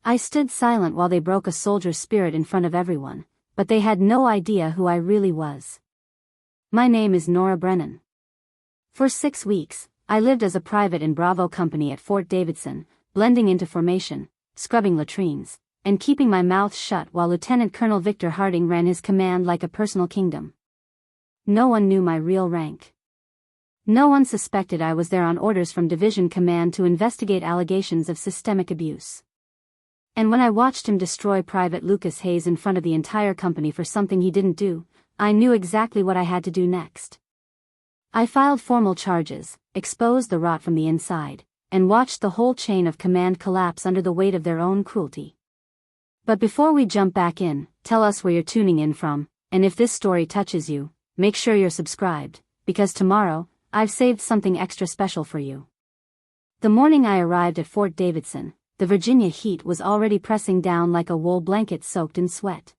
I stood silent while they broke a soldier's spirit in front of everyone, but they had no idea who I really was. My name is Nora Brennan. For 6 weeks, I lived as a private in Bravo Company at Fort Davidson, blending into formation, scrubbing latrines, and keeping my mouth shut while Lieutenant Colonel Victor Harding ran his command like a personal kingdom. No one knew my real rank. No one suspected I was there on orders from Division Command to investigate allegations of systemic abuse. And when I watched him destroy Private Lucas Hayes in front of the entire company for something he didn't do, I knew exactly what I had to do next. I filed formal charges, exposed the rot from the inside, and watched the whole chain of command collapse under the weight of their own cruelty. But before we jump back in, tell us where you're tuning in from, and if this story touches you, make sure you're subscribed, because tomorrow, I've saved something extra special for you. The morning I arrived at Fort Davidson, the Virginia heat was already pressing down like a wool blanket soaked in sweat.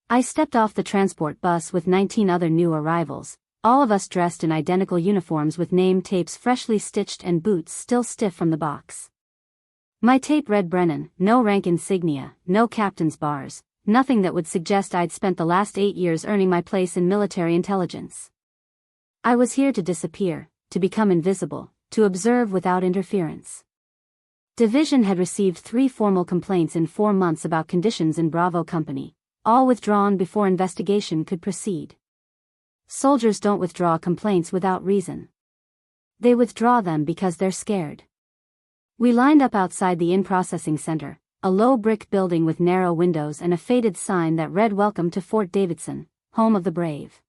I stepped off the transport bus with 19 other new arrivals, all of us dressed in identical uniforms with name tapes freshly stitched and boots still stiff from the box. My tape read Brennan, no rank insignia, no captain's bars, nothing that would suggest I'd spent the last 8 years earning my place in military intelligence. I was here to disappear, to become invisible, to observe without interference. Division had received 3 formal complaints in 4 months about conditions in Bravo Company, all withdrawn before investigation could proceed. Soldiers don't withdraw complaints without reason. They withdraw them because they're scared. We lined up outside the in-processing center, a low brick building with narrow windows and a faded sign that read "Welcome to Fort Davidson, home of the brave."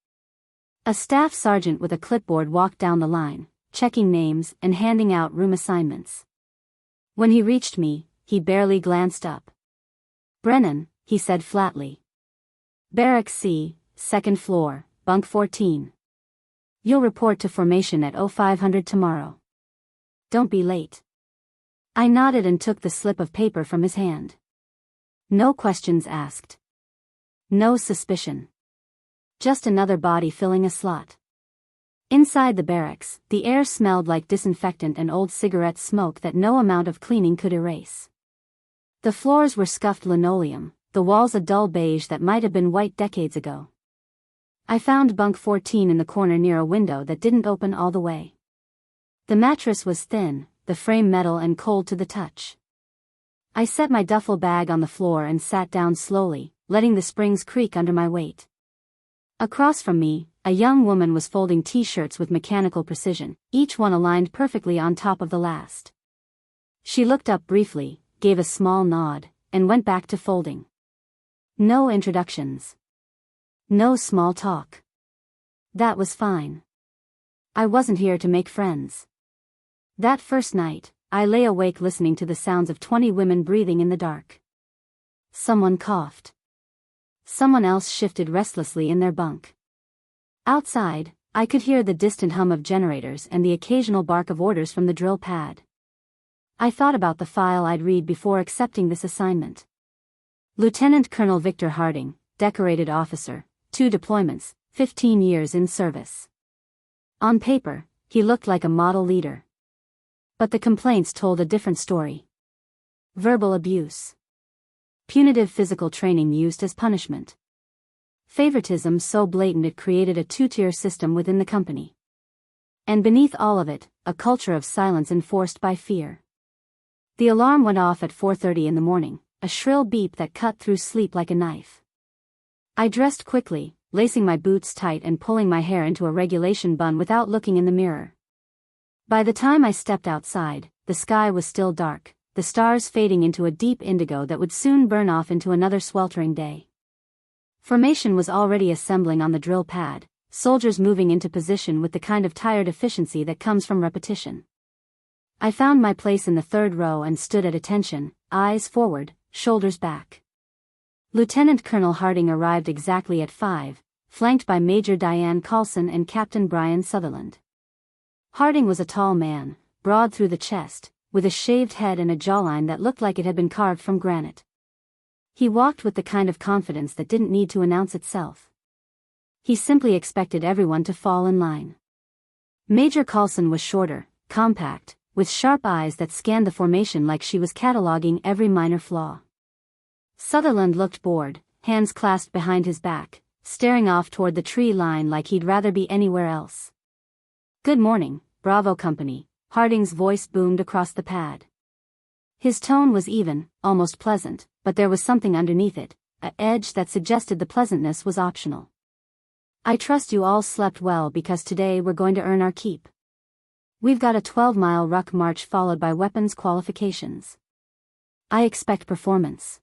A staff sergeant with a clipboard walked down the line, checking names and handing out room assignments. When he reached me, he barely glanced up. "Brennan," he said flatly. "Barracks C, 2nd floor, bunk 14. You'll report to formation at 0500 tomorrow. Don't be late." I nodded and took the slip of paper from his hand. No questions asked. No suspicion. Just another body filling a slot. Inside the barracks, the air smelled like disinfectant and old cigarette smoke that no amount of cleaning could erase. The floors were scuffed linoleum, the walls a dull beige that might have been white decades ago. I found bunk 14 in the corner near a window that didn't open all the way. The mattress was thin, the frame metal and cold to the touch. I set my duffel bag on the floor and sat down slowly, letting the springs creak under my weight. Across from me, a young woman was folding t-shirts with mechanical precision, each one aligned perfectly on top of the last. She looked up briefly, gave a small nod, and went back to folding. No introductions. No small talk. That was fine. I wasn't here to make friends. That first night, I lay awake listening to the sounds of 20 women breathing in the dark. Someone coughed. Someone else shifted restlessly in their bunk. Outside, I could hear the distant hum of generators and the occasional bark of orders from the drill pad. I thought about the file I'd read before accepting this assignment. Lieutenant Colonel Victor Harding, decorated officer, 2 deployments, 15 years in service. On paper, he looked like a model leader. But the complaints told a different story. Verbal abuse. Punitive physical training used as punishment. Favoritism so blatant it created a 2-tier system within the company. And beneath all of it, a culture of silence enforced by fear. The alarm went off at 4:30 in the morning, a shrill beep that cut through sleep like a knife. I dressed quickly, lacing my boots tight and pulling my hair into a regulation bun without looking in the mirror. By the time I stepped outside, the sky was still dark, the stars fading into a deep indigo that would soon burn off into another sweltering day. Formation was already assembling on the drill pad, soldiers moving into position with the kind of tired efficiency that comes from repetition. I found my place in the 3rd row and stood at attention, eyes forward, shoulders back. Lieutenant Colonel Harding arrived exactly at 5, flanked by Major Diane Carlson and Captain Brian Sutherland. Harding was a tall man, broad through the chest, with a shaved head and a jawline that looked like it had been carved from granite. He walked with the kind of confidence that didn't need to announce itself. He simply expected everyone to fall in line. Major Carlson was shorter, compact, with sharp eyes that scanned the formation like she was cataloging every minor flaw. Sutherland looked bored, hands clasped behind his back, staring off toward the tree line like he'd rather be anywhere else. "Good morning, Bravo Company," Harding's voice boomed across the pad. His tone was even, almost pleasant, but there was something underneath it, an edge that suggested the pleasantness was optional. "I trust you all slept well because today we're going to earn our keep. We've got a 12-mile ruck march followed by weapons qualifications. I expect performance.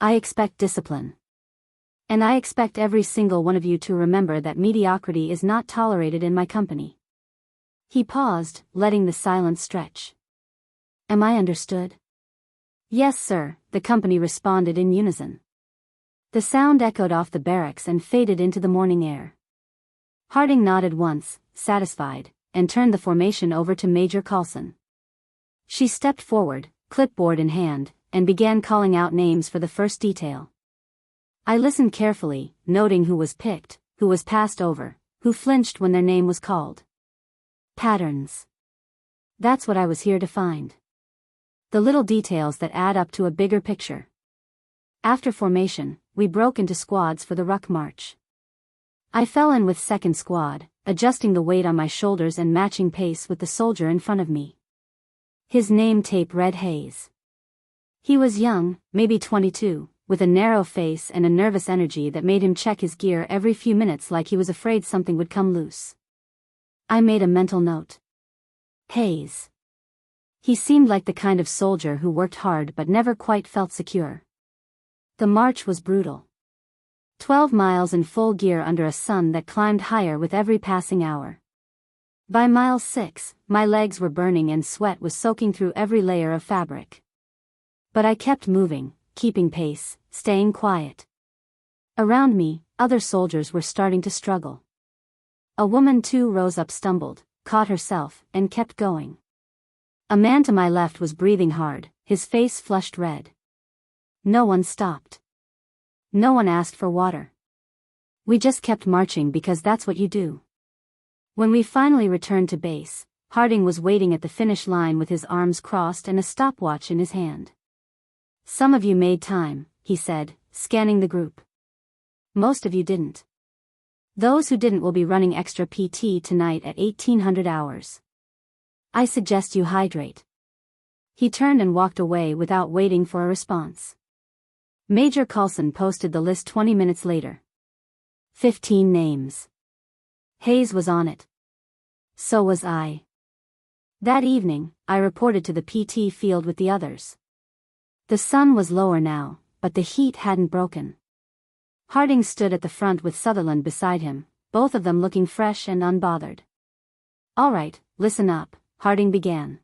I expect discipline. And I expect every single one of you to remember that mediocrity is not tolerated in my company." He paused, letting the silence stretch. "Am I understood?" "Yes, sir," the company responded in unison. The sound echoed off the barracks and faded into the morning air. Harding nodded once, satisfied, and turned the formation over to Major Coulson. She stepped forward, clipboard in hand, and began calling out names for the first detail. I listened carefully, noting who was picked, who was passed over, who flinched when their name was called. Patterns. That's what I was here to find. The little details that add up to a bigger picture. After formation, we broke into squads for the ruck march. I fell in with second squad, adjusting the weight on my shoulders and matching pace with the soldier in front of me. His name tape read Hayes. He was young, maybe 22, with a narrow face and a nervous energy that made him check his gear every few minutes like he was afraid something would come loose. I made a mental note. Hayes. He seemed like the kind of soldier who worked hard but never quite felt secure. The march was brutal. 12 miles in full gear under a sun that climbed higher with every passing hour. By mile 6, my legs were burning and sweat was soaking through every layer of fabric. But I kept moving, keeping pace, staying quiet. Around me, other soldiers were starting to struggle. A woman too rose up, stumbled, caught herself, and kept going. A man to my left was breathing hard, his face flushed red. No one stopped. No one asked for water. We just kept marching because that's what you do. When we finally returned to base, Harding was waiting at the finish line with his arms crossed and a stopwatch in his hand. "Some of you made time," he said, scanning the group. "Most of you didn't. Those who didn't will be running extra PT tonight at 1800 hours. I suggest you hydrate." He turned and walked away without waiting for a response. Major Coulson posted the list 20 minutes later. 15 names. Hayes was on it. So was I. That evening, I reported to the PT field with the others. The sun was lower now, but the heat hadn't broken. Harding stood at the front with Sutherland beside him, both of them looking fresh and unbothered. "All right, listen up," Harding began.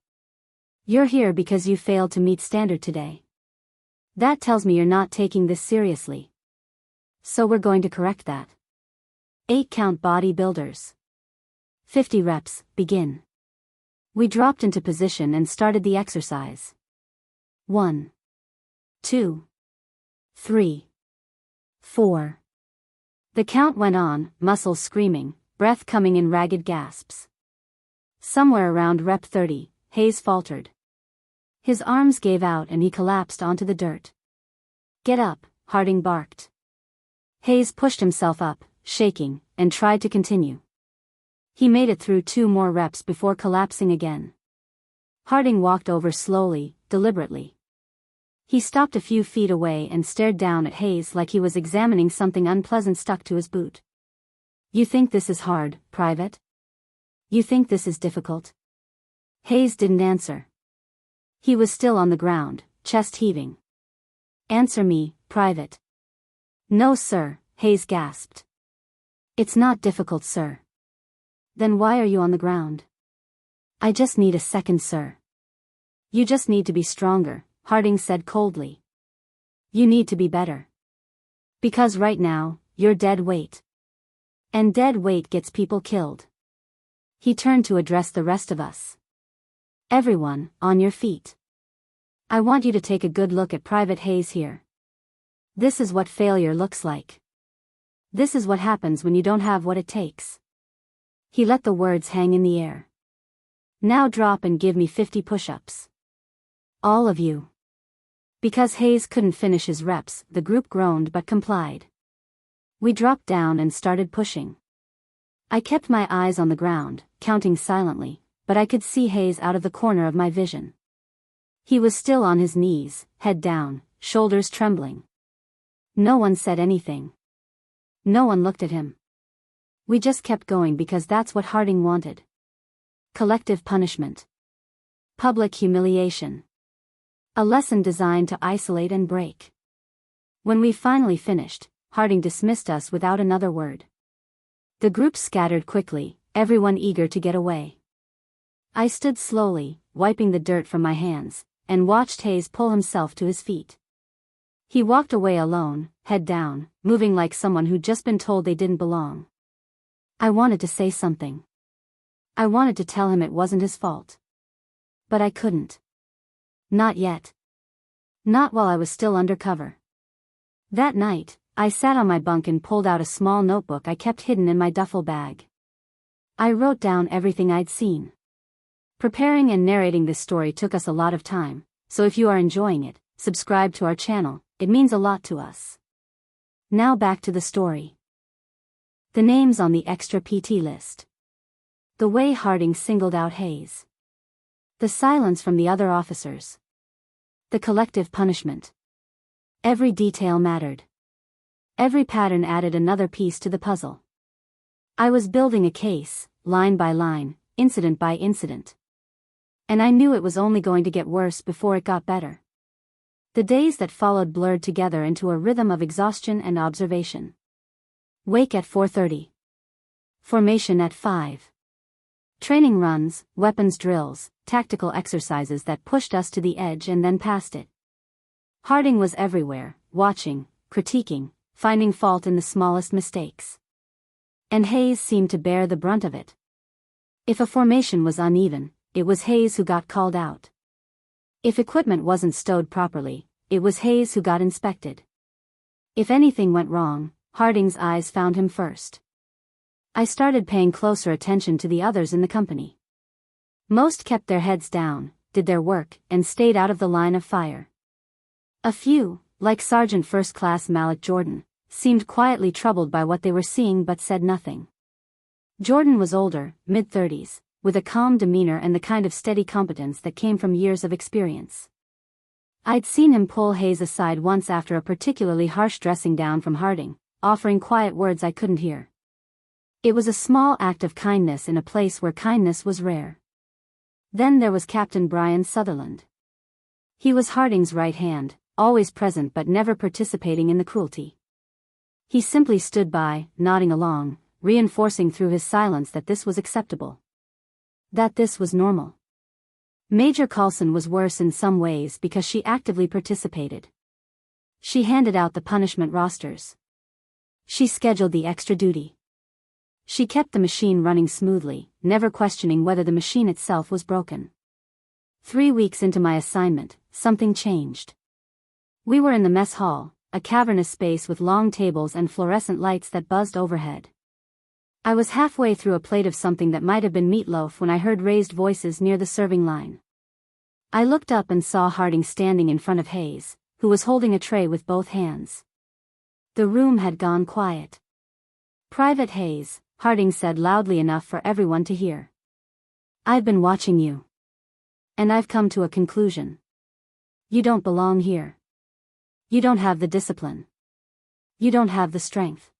"You're here because you failed to meet standard today. That tells me you're not taking this seriously. So we're going to correct that. 8-count bodybuilders. 50 reps, begin." We dropped into position and started the exercise. 1, 2, 3, 4. The count went on, muscles screaming, breath coming in ragged gasps. Somewhere around rep 30, Hayes faltered. His arms gave out and he collapsed onto the dirt. "Get up," Harding barked. Hayes pushed himself up, shaking, and tried to continue. He made it through 2 more reps before collapsing again. Harding walked over slowly, deliberately. He stopped a few feet away and stared down at Hayes like he was examining something unpleasant stuck to his boot. "You think this is hard, Private? You think this is difficult?" Hayes didn't answer. He was still on the ground, chest heaving. "Answer me, Private." "No, sir," Hayes gasped. "It's not difficult, sir." "Then why are you on the ground?" "I just need a second, sir." "You just need to be stronger," Harding said coldly. "You need to be better. Because right now, you're dead weight. And dead weight gets people killed." He turned to address the rest of us. "Everyone, on your feet. I want you to take a good look at Private Hayes here. This is what failure looks like. This is what happens when you don't have what it takes." He let the words hang in the air. Now drop and give me 50 push-ups. All of you. Because Hayes couldn't finish his reps, the group groaned but complied. We dropped down and started pushing. I kept my eyes on the ground, counting silently, but I could see Hayes out of the corner of my vision. He was still on his knees, head down, shoulders trembling. No one said anything. No one looked at him. We just kept going because that's what Harding wanted. Collective punishment. Public humiliation. A lesson designed to isolate and break. When we finally finished, Harding dismissed us without another word. The group scattered quickly, everyone eager to get away. I stood slowly, wiping the dirt from my hands, and watched Hayes pull himself to his feet. He walked away alone, head down, moving like someone who'd just been told they didn't belong. I wanted to say something. I wanted to tell him it wasn't his fault. But I couldn't. Not yet. Not while I was still undercover. That night, I sat on my bunk and pulled out a small notebook I kept hidden in my duffel bag. I wrote down everything I'd seen. Preparing and narrating this story took us a lot of time, so if you are enjoying it, subscribe to our channel, it means a lot to us. Now back to the story. The names on the extra PT list. The way Harding singled out Hayes. The silence from the other officers. The collective punishment. Every detail mattered. Every pattern added another piece to the puzzle. I was building a case, line by line, incident by incident. And I knew it was only going to get worse before it got better. The days that followed blurred together into a rhythm of exhaustion and observation. Wake at 4:30. Formation at 5. Training runs, weapons drills, tactical exercises that pushed us to the edge and then past it. Harding was everywhere, watching, critiquing, finding fault in the smallest mistakes. And Hayes seemed to bear the brunt of it. If a formation was uneven, it was Hayes who got called out. If equipment wasn't stowed properly, it was Hayes who got inspected. If anything went wrong, Harding's eyes found him first. I started paying closer attention to the others in the company. Most kept their heads down, did their work, and stayed out of the line of fire. A few, like Sergeant First Class Malik Jordan, seemed quietly troubled by what they were seeing but said nothing. Jordan was older, mid-30s, with a calm demeanor and the kind of steady competence that came from years of experience. I'd seen him pull Hayes aside once after a particularly harsh dressing down from Harding, offering quiet words I couldn't hear. It was a small act of kindness in a place where kindness was rare. Then there was Captain Brian Sutherland. He was Harding's right hand, always present but never participating in the cruelty. He simply stood by, nodding along, reinforcing through his silence that this was acceptable. That this was normal. Major Coulson was worse in some ways because she actively participated. She handed out the punishment rosters. She scheduled the extra duty. She kept the machine running smoothly, never questioning whether the machine itself was broken. 3 weeks into my assignment, something changed. We were in the mess hall, a cavernous space with long tables and fluorescent lights that buzzed overhead. I was halfway through a plate of something that might have been meatloaf when I heard raised voices near the serving line. I looked up and saw Harding standing in front of Hayes, who was holding a tray with both hands. The room had gone quiet. "Private Hayes," Harding said loudly enough for everyone to hear. "I've been watching you. And I've come to a conclusion. You don't belong here. You don't have the discipline. You don't have the strength.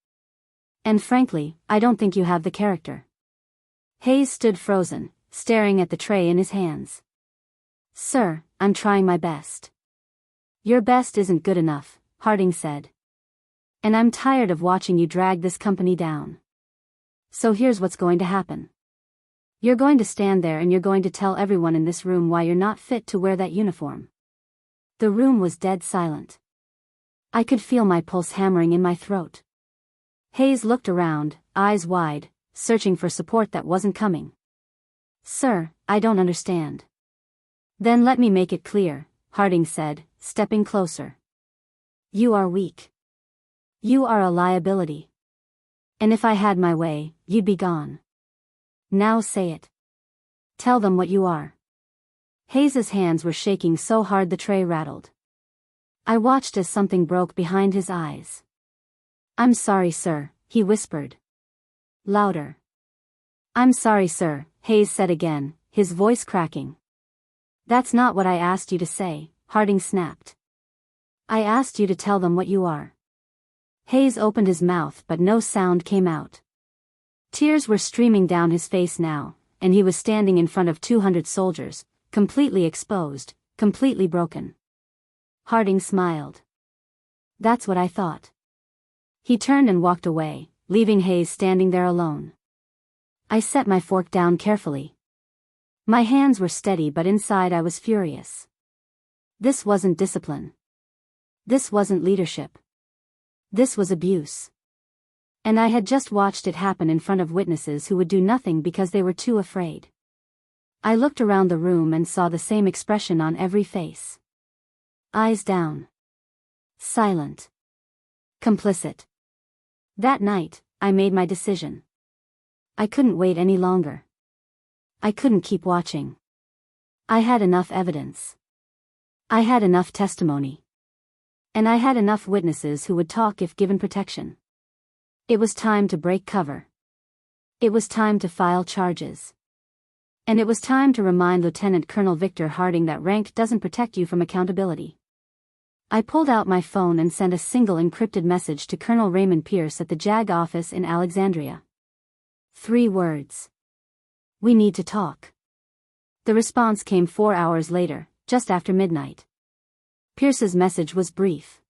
And frankly, I don't think you have the character." Hayes stood frozen, staring at the tray in his hands. "Sir, I'm trying my best." "Your best isn't good enough," Harding said. "And I'm tired of watching you drag this company down. So here's what's going to happen. You're going to stand there and you're going to tell everyone in this room why you're not fit to wear that uniform." The room was dead silent. I could feel my pulse hammering in my throat. Hayes looked around, eyes wide, searching for support that wasn't coming. "Sir, I don't understand." "Then let me make it clear," Harding said, stepping closer. "You are weak. You are a liability. And if I had my way, you'd be gone. Now say it." Tell them what you are. Hayes's hands were shaking so hard the tray rattled. I watched as something broke behind his eyes. I'm sorry, sir, he whispered. Louder. I'm sorry, sir, Hayes said again, his voice cracking. That's not what I asked you to say, Harding snapped. I asked you to tell them what you are. Hayes opened his mouth but no sound came out. Tears were streaming down his face now, and he was standing in front of 200 soldiers, completely exposed, completely broken. Harding smiled. That's what I thought. He turned and walked away, leaving Hayes standing there alone. I set my fork down carefully. My hands were steady but inside I was furious. This wasn't discipline. This wasn't leadership. This was abuse. And I had just watched it happen in front of witnesses who would do nothing because they were too afraid. I looked around the room and saw the same expression on every face. Eyes down. Silent. Complicit. That night, I made my decision. I couldn't wait any longer. I couldn't keep watching. I had enough evidence. I had enough testimony. And I had enough witnesses who would talk if given protection. It was time to break cover. It was time to file charges. And it was time to remind Lieutenant Colonel Victor Harding that rank doesn't protect you from accountability. I pulled out my phone and sent a single encrypted message to Colonel Raymond Pierce at the JAG office in Alexandria. 3 words. We need to talk. The response came 4 hours later, just after midnight. Pierce's message was brief.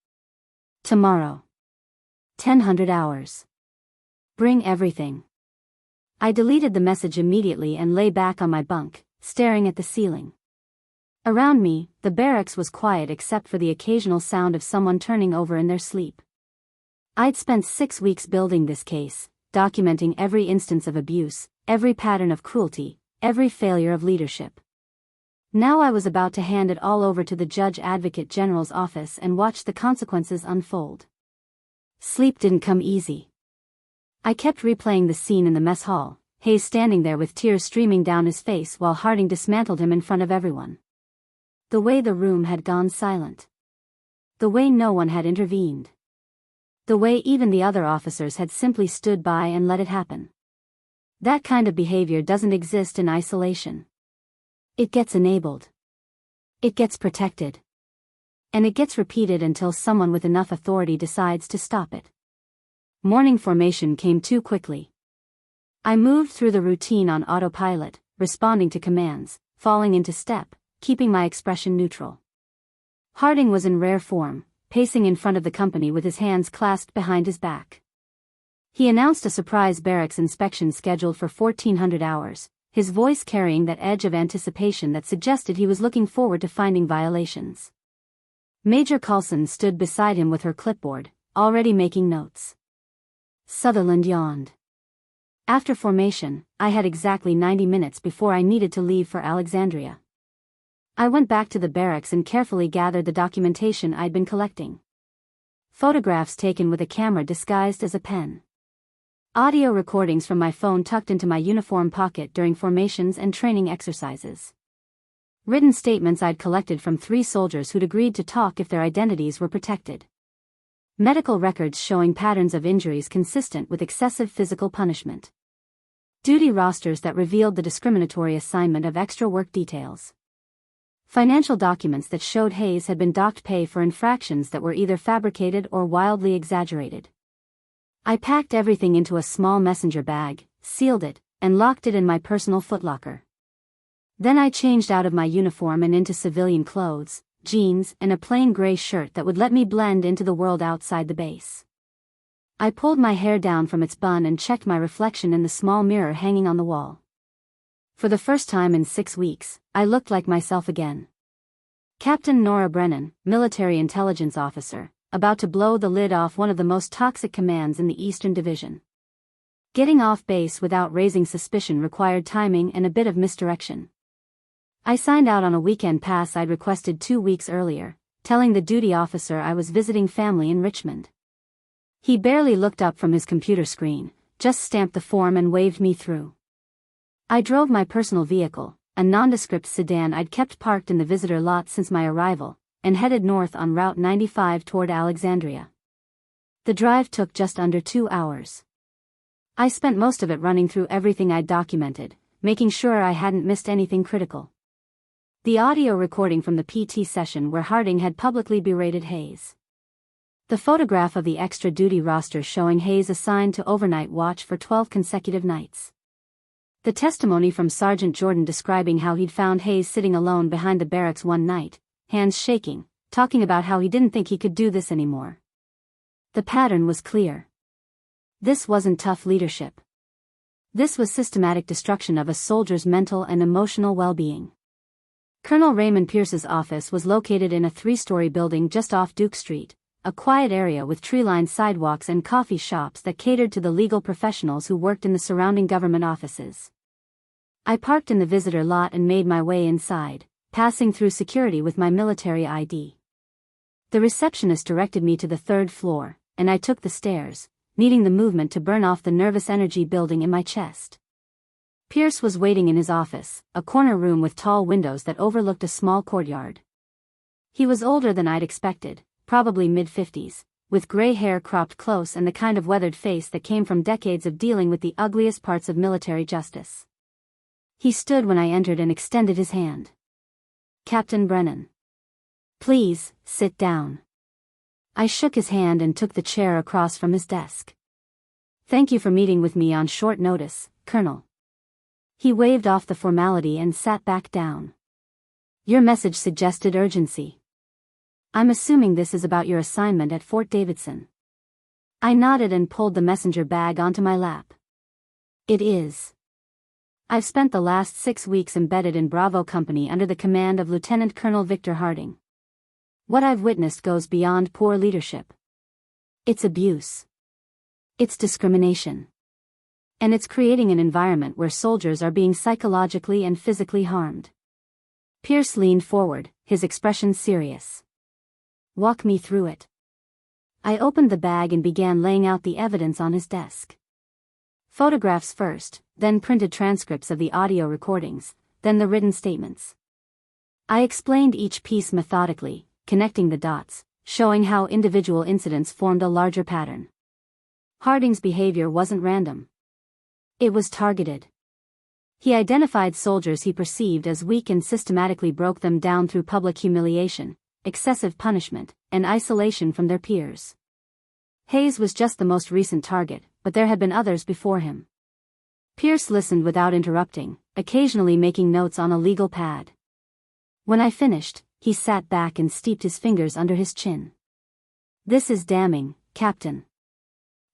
Tomorrow. 1000 hours. Bring everything. I deleted the message immediately and lay back on my bunk, staring at the ceiling. Around me, the barracks was quiet except for the occasional sound of someone turning over in their sleep. I'd spent 6 weeks building this case, documenting every instance of abuse, every pattern of cruelty, every failure of leadership. Now I was about to hand it all over to the Judge Advocate General's office and watch the consequences unfold. Sleep didn't come easy. I kept replaying the scene in the mess hall, Hayes standing there with tears streaming down his face while Harding dismantled him in front of everyone. The way the room had gone silent. The way no one had intervened. The way even the other officers had simply stood by and let it happen. That kind of behavior doesn't exist in isolation. It gets enabled. It gets protected. And it gets repeated until someone with enough authority decides to stop it. Morning formation came too quickly. I moved through the routine on autopilot, responding to commands, falling into step, keeping my expression neutral. Harding was in rare form, pacing in front of the company with his hands clasped behind his back. He announced a surprise barracks inspection scheduled for 1400 hours, his voice carrying that edge of anticipation that suggested he was looking forward to finding violations. Major Coulson stood beside him with her clipboard, already making notes. Sutherland yawned. After formation, I had exactly 90 minutes before I needed to leave for Alexandria. I went back to the barracks and carefully gathered the documentation I'd been collecting. Photographs taken with a camera disguised as a pen. Audio recordings from my phone tucked into my uniform pocket during formations and training exercises. Written statements I'd collected from 3 soldiers who'd agreed to talk if their identities were protected. Medical records showing patterns of injuries consistent with excessive physical punishment. Duty rosters that revealed the discriminatory assignment of extra work details. Financial documents that showed Hayes had been docked pay for infractions that were either fabricated or wildly exaggerated. I packed everything into a small messenger bag, sealed it, and locked it in my personal footlocker. Then I changed out of my uniform and into civilian clothes, jeans and a plain gray shirt that would let me blend into the world outside the base. I pulled my hair down from its bun and checked my reflection in the small mirror hanging on the wall. For the first time in 6 weeks, I looked like myself again. Captain Nora Brennan, military intelligence officer, about to blow the lid off one of the most toxic commands in the Eastern Division. Getting off base without raising suspicion required timing and a bit of misdirection. I signed out on a weekend pass I'd requested 2 weeks earlier, telling the duty officer I was visiting family in Richmond. He barely looked up from his computer screen, just stamped the form and waved me through. I drove my personal vehicle, a nondescript sedan I'd kept parked in the visitor lot since my arrival, and headed north on Route 95 toward Alexandria. The drive took just under 2 hours. I spent most of it running through everything I'd documented, making sure I hadn't missed anything critical. The audio recording from the PT session where Harding had publicly berated Hayes. The photograph of the extra-duty roster showing Hayes assigned to overnight watch for 12 consecutive nights. The testimony from Sergeant Jordan describing how he'd found Hayes sitting alone behind the barracks one night, hands shaking, talking about how he didn't think he could do this anymore. The pattern was clear. This wasn't tough leadership. This was systematic destruction of a soldier's mental and emotional well-being. Colonel Raymond Pierce's office was located in a 3-story building just off Duke Street, a quiet area with tree-lined sidewalks and coffee shops that catered to the legal professionals who worked in the surrounding government offices. I parked in the visitor lot and made my way inside, passing through security with my military ID. The receptionist directed me to the 3rd floor, and I took the stairs, needing the movement to burn off the nervous energy building in my chest. Pierce was waiting in his office, a corner room with tall windows that overlooked a small courtyard. He was older than I'd expected, probably mid-50s, with gray hair cropped close and the kind of weathered face that came from decades of dealing with the ugliest parts of military justice. He stood when I entered and extended his hand. "Captain Brennan. Please, sit down." I shook his hand and took the chair across from his desk. "Thank you for meeting with me on short notice, Colonel." He waved off the formality and sat back down. "Your message suggested urgency. I'm assuming this is about your assignment at Fort Davidson." I nodded and pulled the messenger bag onto my lap. "It is. I've spent the last 6 weeks embedded in Bravo Company under the command of Lieutenant Colonel Victor Harding. What I've witnessed goes beyond poor leadership. It's abuse. It's discrimination. And it's creating an environment where soldiers are being psychologically and physically harmed." Pierce leaned forward, his expression serious. "Walk me through it." I opened the bag and began laying out the evidence on his desk. Photographs first, then printed transcripts of the audio recordings, then the written statements. I explained each piece methodically, connecting the dots, showing how individual incidents formed a larger pattern. Harding's behavior wasn't random. It was targeted. He identified soldiers he perceived as weak and systematically broke them down through public humiliation, excessive punishment, and isolation from their peers. Hayes was just the most recent target, but there had been others before him. Pierce listened without interrupting, occasionally making notes on a legal pad. When I finished, he sat back and steeped his fingers under his chin. "This is damning, Captain.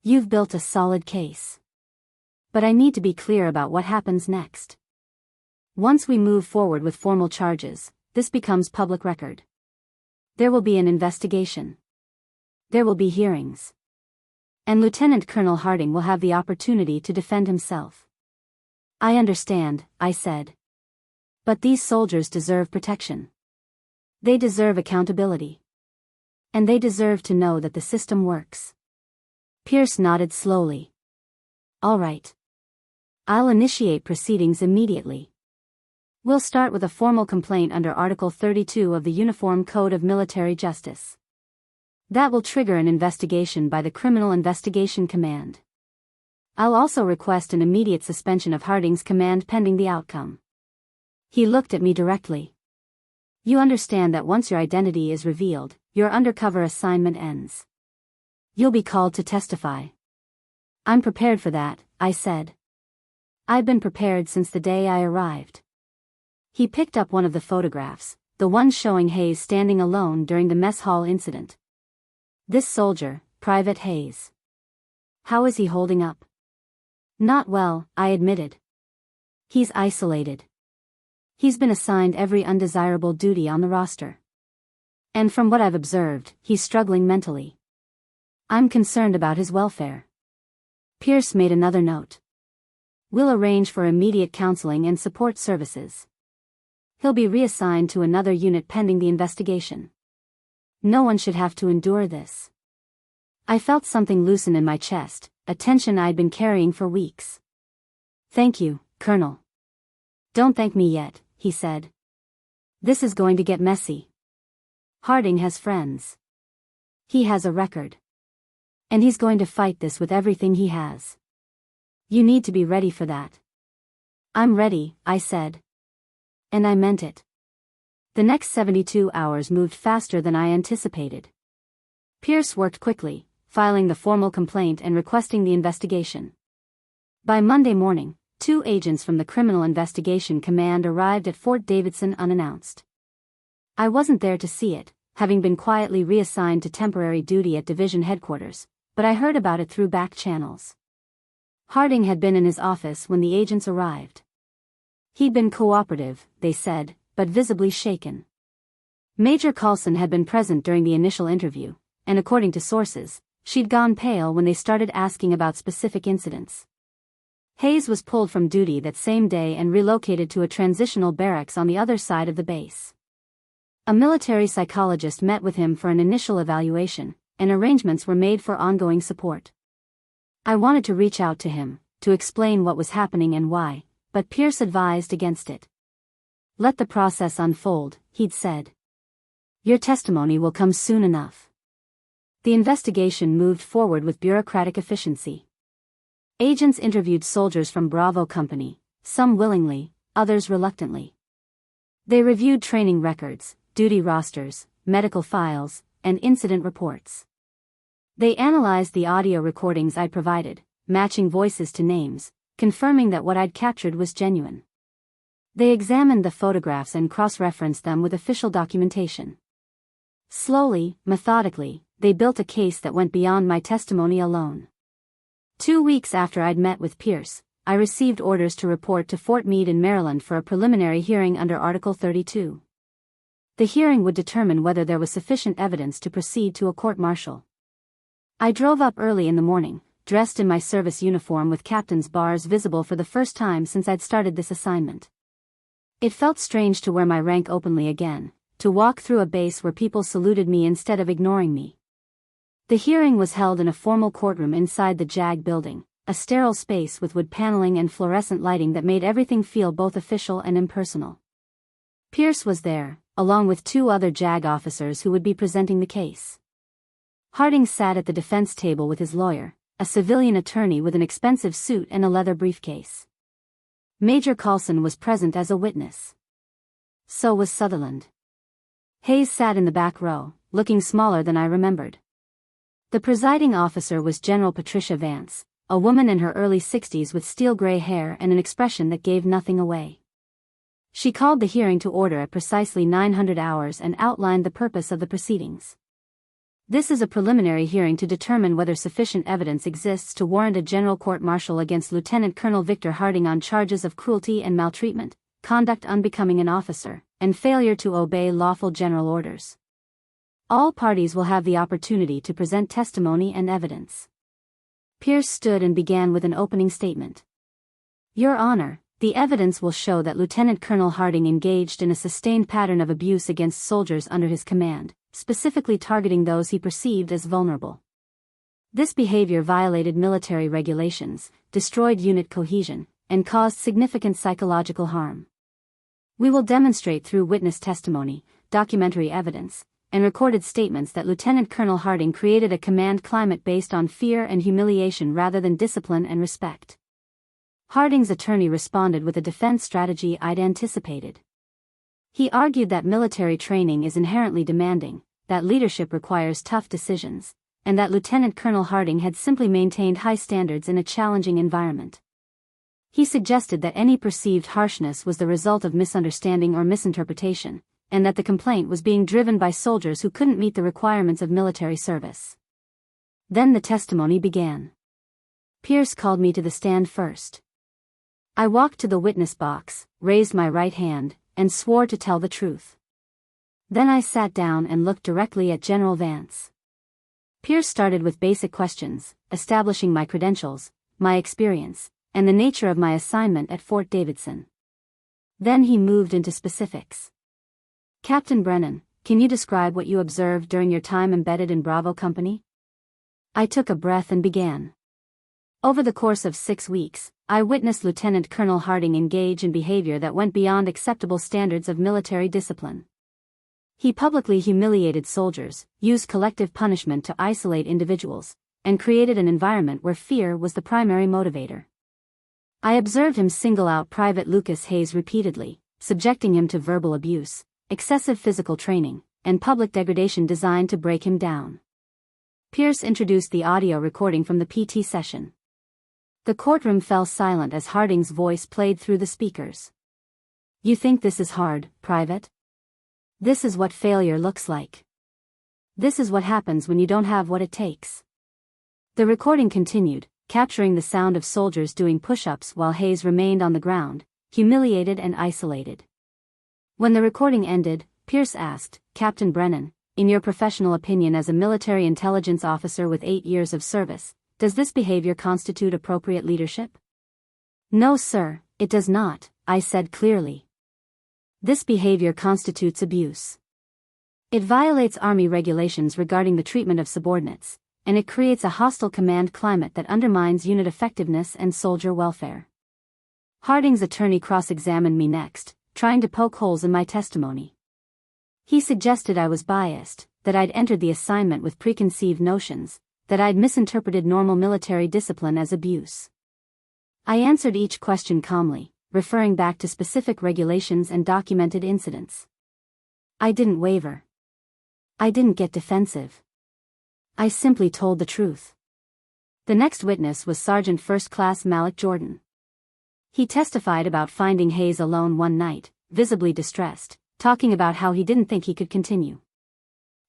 You've built a solid case. But I need to be clear about what happens next. Once we move forward with formal charges, this becomes public record. There will be an investigation. There will be hearings. And Lieutenant Colonel Harding will have the opportunity to defend himself." "I understand," I said. "But these soldiers deserve protection. They deserve accountability. And they deserve to know that the system works." Pierce nodded slowly. "All right. I'll initiate proceedings immediately. We'll start with a formal complaint under Article 32 of the Uniform Code of Military Justice. That will trigger an investigation by the Criminal Investigation Command. I'll also request an immediate suspension of Harding's command pending the outcome." He looked at me directly. "You understand that once your identity is revealed, your undercover assignment ends. You'll be called to testify." "I'm prepared for that," I said. "I've been prepared since the day I arrived." He picked up one of the photographs, the one showing Hayes standing alone during the mess hall incident. "This soldier, Private Hayes. How is he holding up?" "Not well," I admitted. "He's isolated. He's been assigned every undesirable duty on the roster. And from what I've observed, he's struggling mentally. I'm concerned about his welfare." Pierce made another note. "We'll arrange for immediate counseling and support services. He'll be reassigned to another unit pending the investigation. No one should have to endure this." I felt something loosen in my chest, a tension I'd been carrying for weeks. "Thank you, Colonel." "Don't thank me yet," he said. "This is going to get messy. Harding has friends. He has a record. And he's going to fight this with everything he has. You need to be ready for that." "I'm ready," I said. And I meant it. The next 72 hours moved faster than I anticipated. Pierce worked quickly, filing the formal complaint and requesting the investigation. By Monday morning, 2 agents from the Criminal Investigation Command arrived at Fort Davidson unannounced. I wasn't there to see it, having been quietly reassigned to temporary duty at division headquarters, but I heard about it through back channels. Harding had been in his office when the agents arrived. He'd been cooperative, they said, but visibly shaken. Major Coulson had been present during the initial interview, and according to sources, she'd gone pale when they started asking about specific incidents. Hayes was pulled from duty that same day and relocated to a transitional barracks on the other side of the base. A military psychologist met with him for an initial evaluation, and arrangements were made for ongoing support. I wanted to reach out to him, to explain what was happening and why, but Pierce advised against it. "Let the process unfold," he'd said. "Your testimony will come soon enough." The investigation moved forward with bureaucratic efficiency. Agents interviewed soldiers from Bravo Company, some willingly, others reluctantly. They reviewed training records, duty rosters, medical files, and incident reports. They analyzed the audio recordings I'd provided, matching voices to names, confirming that what I'd captured was genuine. They examined the photographs and cross-referenced them with official documentation. Slowly, methodically, they built a case that went beyond my testimony alone. 2 weeks after I'd met with Pierce, I received orders to report to Fort Meade in Maryland for a preliminary hearing under Article 32. The hearing would determine whether there was sufficient evidence to proceed to a court-martial. I drove up early in the morning, dressed in my service uniform with captain's bars visible for the first time since I'd started this assignment. It felt strange to wear my rank openly again, to walk through a base where people saluted me instead of ignoring me. The hearing was held in a formal courtroom inside the JAG building, a sterile space with wood paneling and fluorescent lighting that made everything feel both official and impersonal. Pierce was there, along with 2 other JAG officers who would be presenting the case. Harding sat at the defense table with his lawyer, a civilian attorney with an expensive suit and a leather briefcase. Major Coulson was present as a witness. So was Sutherland. Hayes sat in the back row, looking smaller than I remembered. The presiding officer was General Patricia Vance, a woman in her early 60s with steel-gray hair and an expression that gave nothing away. She called the hearing to order at precisely 900 hours and outlined the purpose of the proceedings. "This is a preliminary hearing to determine whether sufficient evidence exists to warrant a general court-martial against Lieutenant Colonel Victor Harding on charges of cruelty and maltreatment, conduct unbecoming an officer, and failure to obey lawful general orders. All parties will have the opportunity to present testimony and evidence." Pierce stood and began with an opening statement. "Your Honor, the evidence will show that Lieutenant Colonel Harding engaged in a sustained pattern of abuse against soldiers under his command, specifically targeting those he perceived as vulnerable. This behavior violated military regulations, destroyed unit cohesion, and caused significant psychological harm. We will demonstrate through witness testimony, documentary evidence, and recorded statements that Lieutenant Colonel Harding created a command climate based on fear and humiliation rather than discipline and respect." Harding's attorney responded with a defense strategy I'd anticipated. He argued that military training is inherently demanding, that leadership requires tough decisions, and that Lieutenant Colonel Harding had simply maintained high standards in a challenging environment. He suggested that any perceived harshness was the result of misunderstanding or misinterpretation, and that the complaint was being driven by soldiers who couldn't meet the requirements of military service. Then the testimony began. Pierce called me to the stand first. I walked to the witness box, raised my right hand, and swore to tell the truth. Then I sat down and looked directly at General Vance. Pierce started with basic questions, establishing my credentials, my experience, and the nature of my assignment at Fort Davidson. Then he moved into specifics. "Captain Brennan, can you describe what you observed during your time embedded in Bravo Company?" I took a breath and began. "Over the course of 6 weeks, I witnessed Lieutenant Colonel Harding engage in behavior that went beyond acceptable standards of military discipline. He publicly humiliated soldiers, used collective punishment to isolate individuals, and created an environment where fear was the primary motivator. I observed him single out Private Lucas Hayes repeatedly, subjecting him to verbal abuse, excessive physical training, and public degradation designed to break him down. Pierce introduced the audio recording from the PT session. The courtroom fell silent as Harding's voice played through the speakers. "You think this is hard, Private? This is what failure looks like. This is what happens when you don't have what it takes." The recording continued, capturing the sound of soldiers doing push-ups while Hayes remained on the ground, humiliated and isolated. When the recording ended, Pierce asked, "Captain Brennan, in your professional opinion as a military intelligence officer with 8 years of service, does this behavior constitute appropriate leadership?" "No, sir, it does not," I said clearly. "This behavior constitutes abuse. It violates Army regulations regarding the treatment of subordinates, and it creates a hostile command climate that undermines unit effectiveness and soldier welfare." Harding's attorney cross-examined me next, trying to poke holes in my testimony. He suggested I was biased, that I'd entered the assignment with preconceived notions, that I'd misinterpreted normal military discipline as abuse. I answered each question calmly, referring back to specific regulations and documented incidents. I didn't waver. I didn't get defensive. I simply told the truth. The next witness was Sergeant First Class Malik Jordan. He testified about finding Hayes alone one night, visibly distressed, talking about how he didn't think he could continue.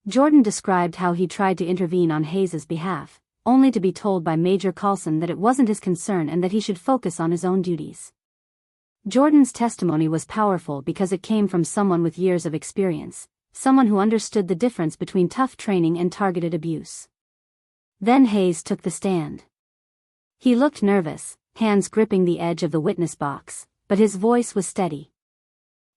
Jordan described how he tried to intervene on Hayes's behalf, only to be told by Major Carlson that it wasn't his concern and that he should focus on his own duties. Jordan's testimony was powerful because it came from someone with years of experience, someone who understood the difference between tough training and targeted abuse. Then Hayes took the stand. He looked nervous, hands gripping the edge of the witness box, but his voice was steady.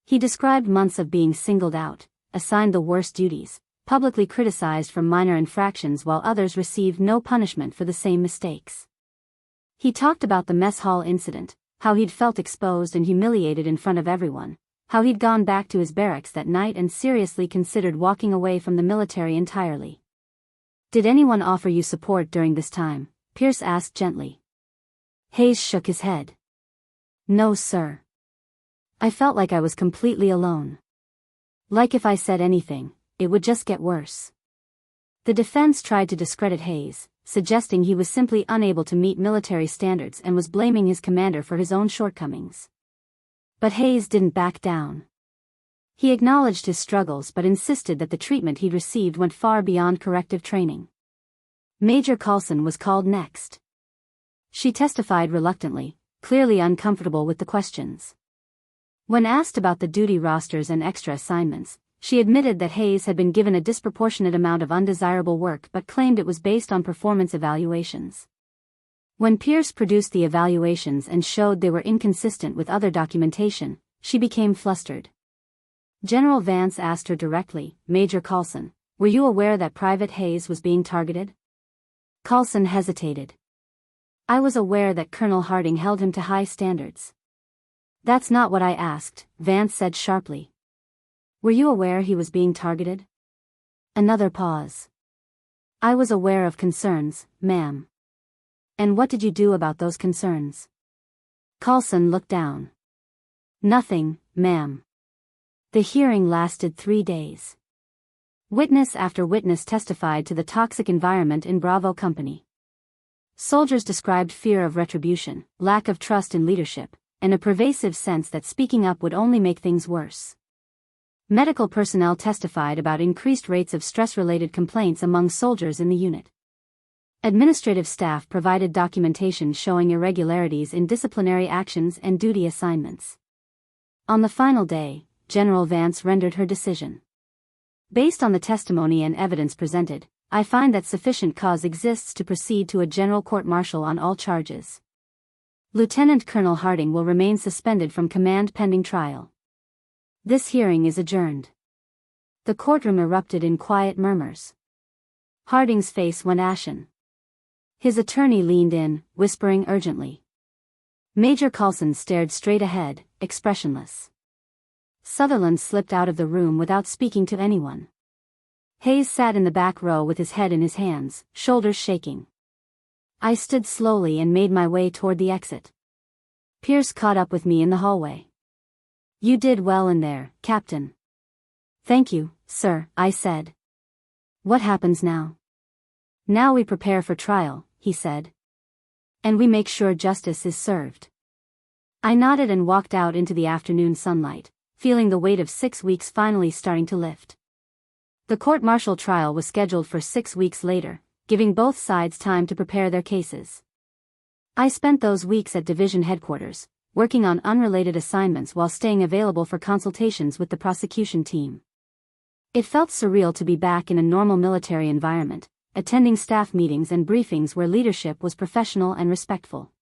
He described months of being singled out, assigned the worst duties, publicly criticized for minor infractions while others received no punishment for the same mistakes. He talked about the mess hall incident, how he'd felt exposed and humiliated in front of everyone, how he'd gone back to his barracks that night and seriously considered walking away from the military entirely. "Did anyone offer you support during this time?" Pierce asked gently. Hayes shook his head. "No, sir. I felt like I was completely alone. Like if I said anything, it would just get worse." The defense tried to discredit Hayes, suggesting he was simply unable to meet military standards and was blaming his commander for his own shortcomings. But Hayes didn't back down. He acknowledged his struggles but insisted that the treatment he'd received went far beyond corrective training. Major Carlson was called next. She testified reluctantly, clearly uncomfortable with the questions. When asked about the duty rosters and extra assignments, she admitted that Hayes had been given a disproportionate amount of undesirable work but claimed it was based on performance evaluations. When Pierce produced the evaluations and showed they were inconsistent with other documentation, she became flustered. General Vance asked her directly, "Major Carlson, were you aware that Private Hayes was being targeted?" Carlson hesitated. "I was aware that Colonel Harding held him to high standards." "That's not what I asked," Vance said sharply. "Were you aware he was being targeted?" Another pause. "I was aware of concerns, ma'am." "And what did you do about those concerns?" Carlson looked down. "Nothing, ma'am." The hearing lasted 3 days. Witness after witness testified to the toxic environment in Bravo Company. Soldiers described fear of retribution, lack of trust in leadership, and a pervasive sense that speaking up would only make things worse. Medical personnel testified about increased rates of stress-related complaints among soldiers in the unit. Administrative staff provided documentation showing irregularities in disciplinary actions and duty assignments. On the final day, General Vance rendered her decision. "Based on the testimony and evidence presented, I find that sufficient cause exists to proceed to a general court-martial on all charges. Lieutenant Colonel Harding will remain suspended from command pending trial." This hearing is adjourned. The courtroom erupted in quiet murmurs. Harding's face went ashen. His attorney leaned in, whispering urgently, Major Coulson stared straight ahead, expressionless. Sutherland slipped out of the room without speaking to anyone. Hayes sat in the back row with his head in his hands, shoulders shaking. I stood slowly and made my way toward the exit. Pierce caught up with me in the hallway. "You did well in there, Captain." "Thank you, sir," I said. "What happens now?" "Now we prepare for trial," he said. "And we make sure justice is served." I nodded and walked out into the afternoon sunlight, feeling the weight of 6 weeks finally starting to lift. The court-martial trial was scheduled for 6 weeks later, giving both sides time to prepare their cases. I spent those weeks at division headquarters, working on unrelated assignments while staying available for consultations with the prosecution team. It felt surreal to be back in a normal military environment, attending staff meetings and briefings where leadership was professional and respectful.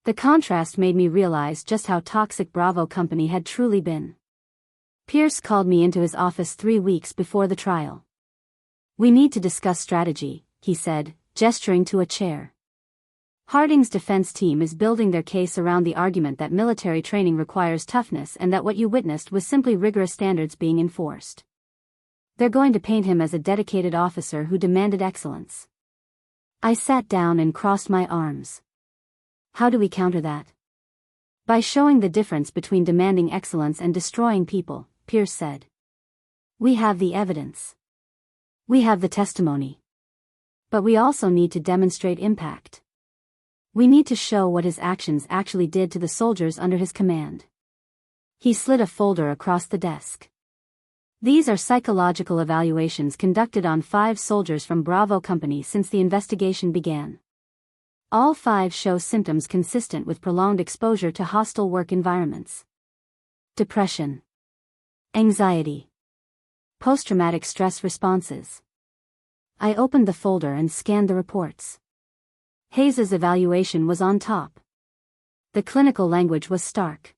The contrast made me realize just how toxic Bravo Company had truly been. Pierce called me into his office 3 weeks before the trial. "We need to discuss strategy," he said, gesturing to a chair. "Harding's defense team is building their case around the argument that military training requires toughness and that what you witnessed was simply rigorous standards being enforced. They're going to paint him as a dedicated officer who demanded excellence." I sat down and crossed my arms. "How do we counter that?" "By showing the difference between demanding excellence and destroying people," Pierce said. "We have the evidence. We have the testimony. But we also need to demonstrate impact. We need to show what his actions actually did to the soldiers under his command." He slid a folder across the desk. "These are psychological evaluations conducted on 5 soldiers from Bravo Company since the investigation began. All 5 show symptoms consistent with prolonged exposure to hostile work environments. Depression, anxiety, post-traumatic stress responses." I opened the folder and scanned the reports. Hayes's evaluation was on top. The clinical language was stark.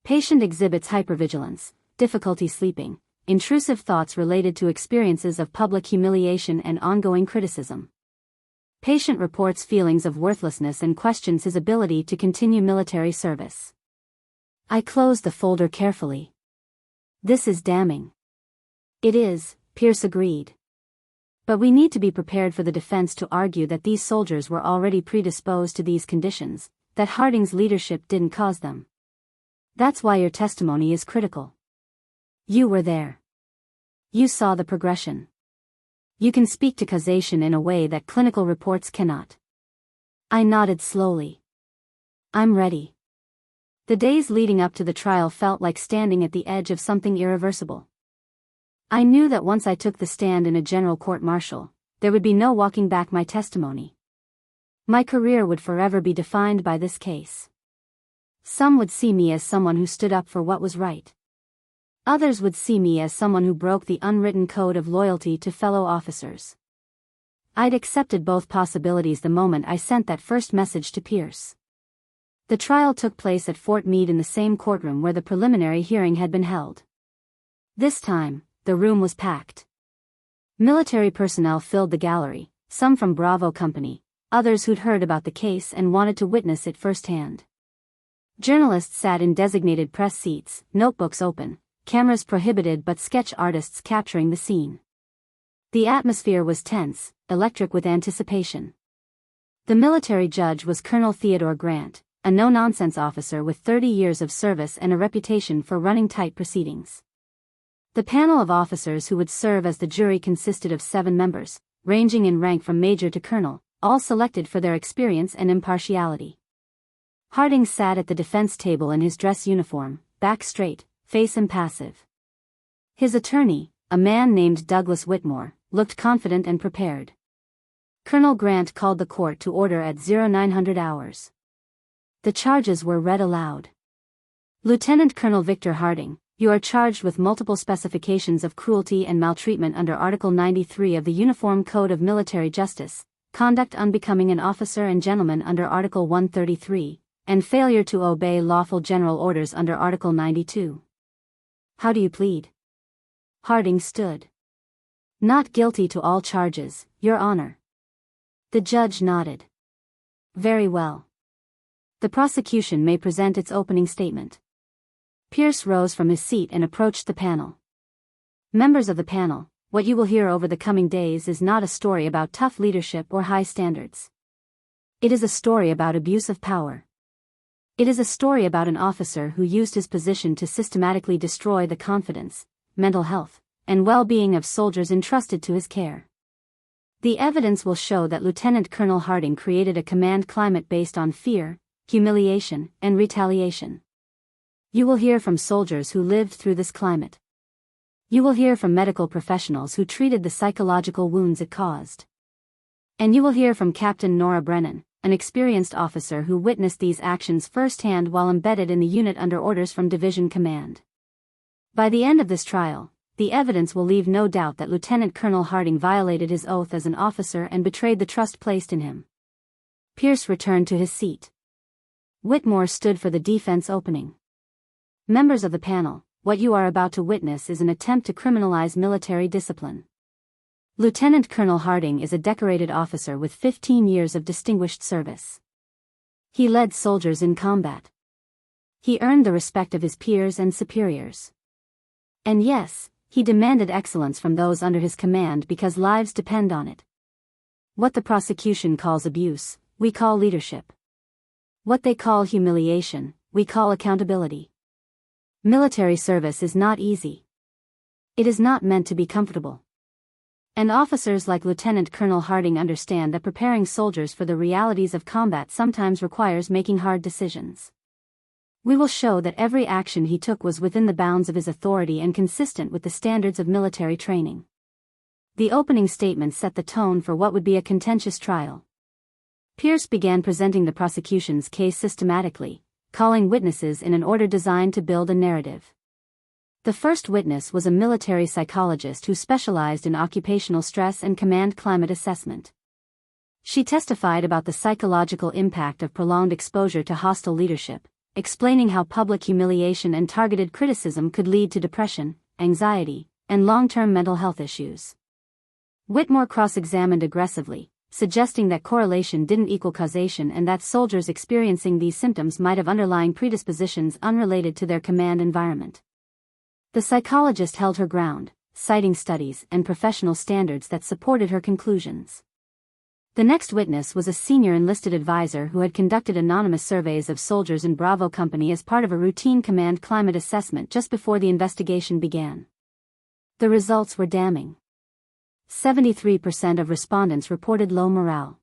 Patient exhibits hypervigilance, difficulty sleeping, intrusive thoughts related to experiences of public humiliation and ongoing criticism. Patient reports feelings of worthlessness and questions his ability to continue military service. I closed the folder carefully. "This is damning." "It is," Pierce agreed. "But we need to be prepared for the defense to argue that these soldiers were already predisposed to these conditions, that Harding's leadership didn't cause them. That's why your testimony is critical. You were there. You saw the progression. You can speak to causation in a way that clinical reports cannot." I nodded slowly. "I'm ready." The days leading up to the trial felt like standing at the edge of something irreversible. I knew that once I took the stand in a general court-martial, there would be no walking back my testimony. My career would forever be defined by this case. Some would see me as someone who stood up for what was right. Others would see me as someone who broke the unwritten code of loyalty to fellow officers. I'd accepted both possibilities the moment I sent that first message to Pierce. The trial took place at Fort Meade in the same courtroom where the preliminary hearing had been held. This time, the room was packed. Military personnel filled the gallery, some from Bravo Company, others who'd heard about the case and wanted to witness it firsthand. Journalists sat in designated press seats, notebooks open, cameras prohibited but sketch artists capturing the scene. The atmosphere was tense, electric with anticipation. The military judge was Colonel Theodore Grant, a no-nonsense officer with 30 years of service and a reputation for running tight proceedings. The panel of officers who would serve as the jury consisted of 7 members, ranging in rank from major to colonel, all selected for their experience and impartiality. Harding sat at the defense table in his dress uniform, back straight, face impassive. His attorney, a man named Douglas Whitmore, looked confident and prepared. Colonel Grant called the court to order at 0900 hours. The charges were read aloud. "Lieutenant Colonel Victor Harding, you are charged with multiple specifications of cruelty and maltreatment under Article 93 of the Uniform Code of Military Justice, conduct unbecoming an officer and gentleman under Article 133, and failure to obey lawful general orders under Article 92. How do you plead?" Harding stood. "Not guilty to all charges, Your Honor." The judge nodded. "Very well. The prosecution may present its opening statement. Pierce rose from his seat and approached the panel. Members of the panel, what you will hear over the coming days is not a story about tough leadership or high standards. It is a story about abuse of power. It is a story about an officer who used his position to systematically destroy the confidence, mental health, and well-being of soldiers entrusted to his care. The evidence will show that Lieutenant Colonel Harding created a command climate based on fear, humiliation, and retaliation. You will hear from soldiers who lived through this climate. You will hear from medical professionals who treated the psychological wounds it caused. And you will hear from Captain Nora Brennan, an experienced officer who witnessed these actions firsthand while embedded in the unit under orders from Division Command. By the end of this trial, the evidence will leave no doubt that Lieutenant Colonel Harding violated his oath as an officer and betrayed the trust placed in him. Pierce returned to his seat. Whitmore stood for the defense opening. Members of the panel, what you are about to witness is an attempt to criminalize military discipline. Lieutenant Colonel Harding is a decorated officer with 15 years of distinguished service. He led soldiers in combat. He earned the respect of his peers and superiors. And yes, he demanded excellence from those under his command because lives depend on it. What the prosecution calls abuse, we call leadership. What they call humiliation, we call accountability. Military service is not easy. It is not meant to be comfortable. And officers like Lieutenant Colonel Harding understand that preparing soldiers for the realities of combat sometimes requires making hard decisions. We will show that every action he took was within the bounds of his authority and consistent with the standards of military training. The opening statement set the tone for what would be a contentious trial. Pierce began presenting the prosecution's case systematically, calling witnesses in an order designed to build a narrative. The first witness was a military psychologist who specialized in occupational stress and command climate assessment. She testified about the psychological impact of prolonged exposure to hostile leadership, explaining how public humiliation and targeted criticism could lead to depression, anxiety, and long-term mental health issues. Whitmore cross-examined aggressively, suggesting that correlation didn't equal causation and that soldiers experiencing these symptoms might have underlying predispositions unrelated to their command environment. The psychologist held her ground, citing studies and professional standards that supported her conclusions. The next witness was a senior enlisted advisor who had conducted anonymous surveys of soldiers in Bravo Company as part of a routine command climate assessment just before the investigation began. The results were damning. 73% of respondents reported low morale.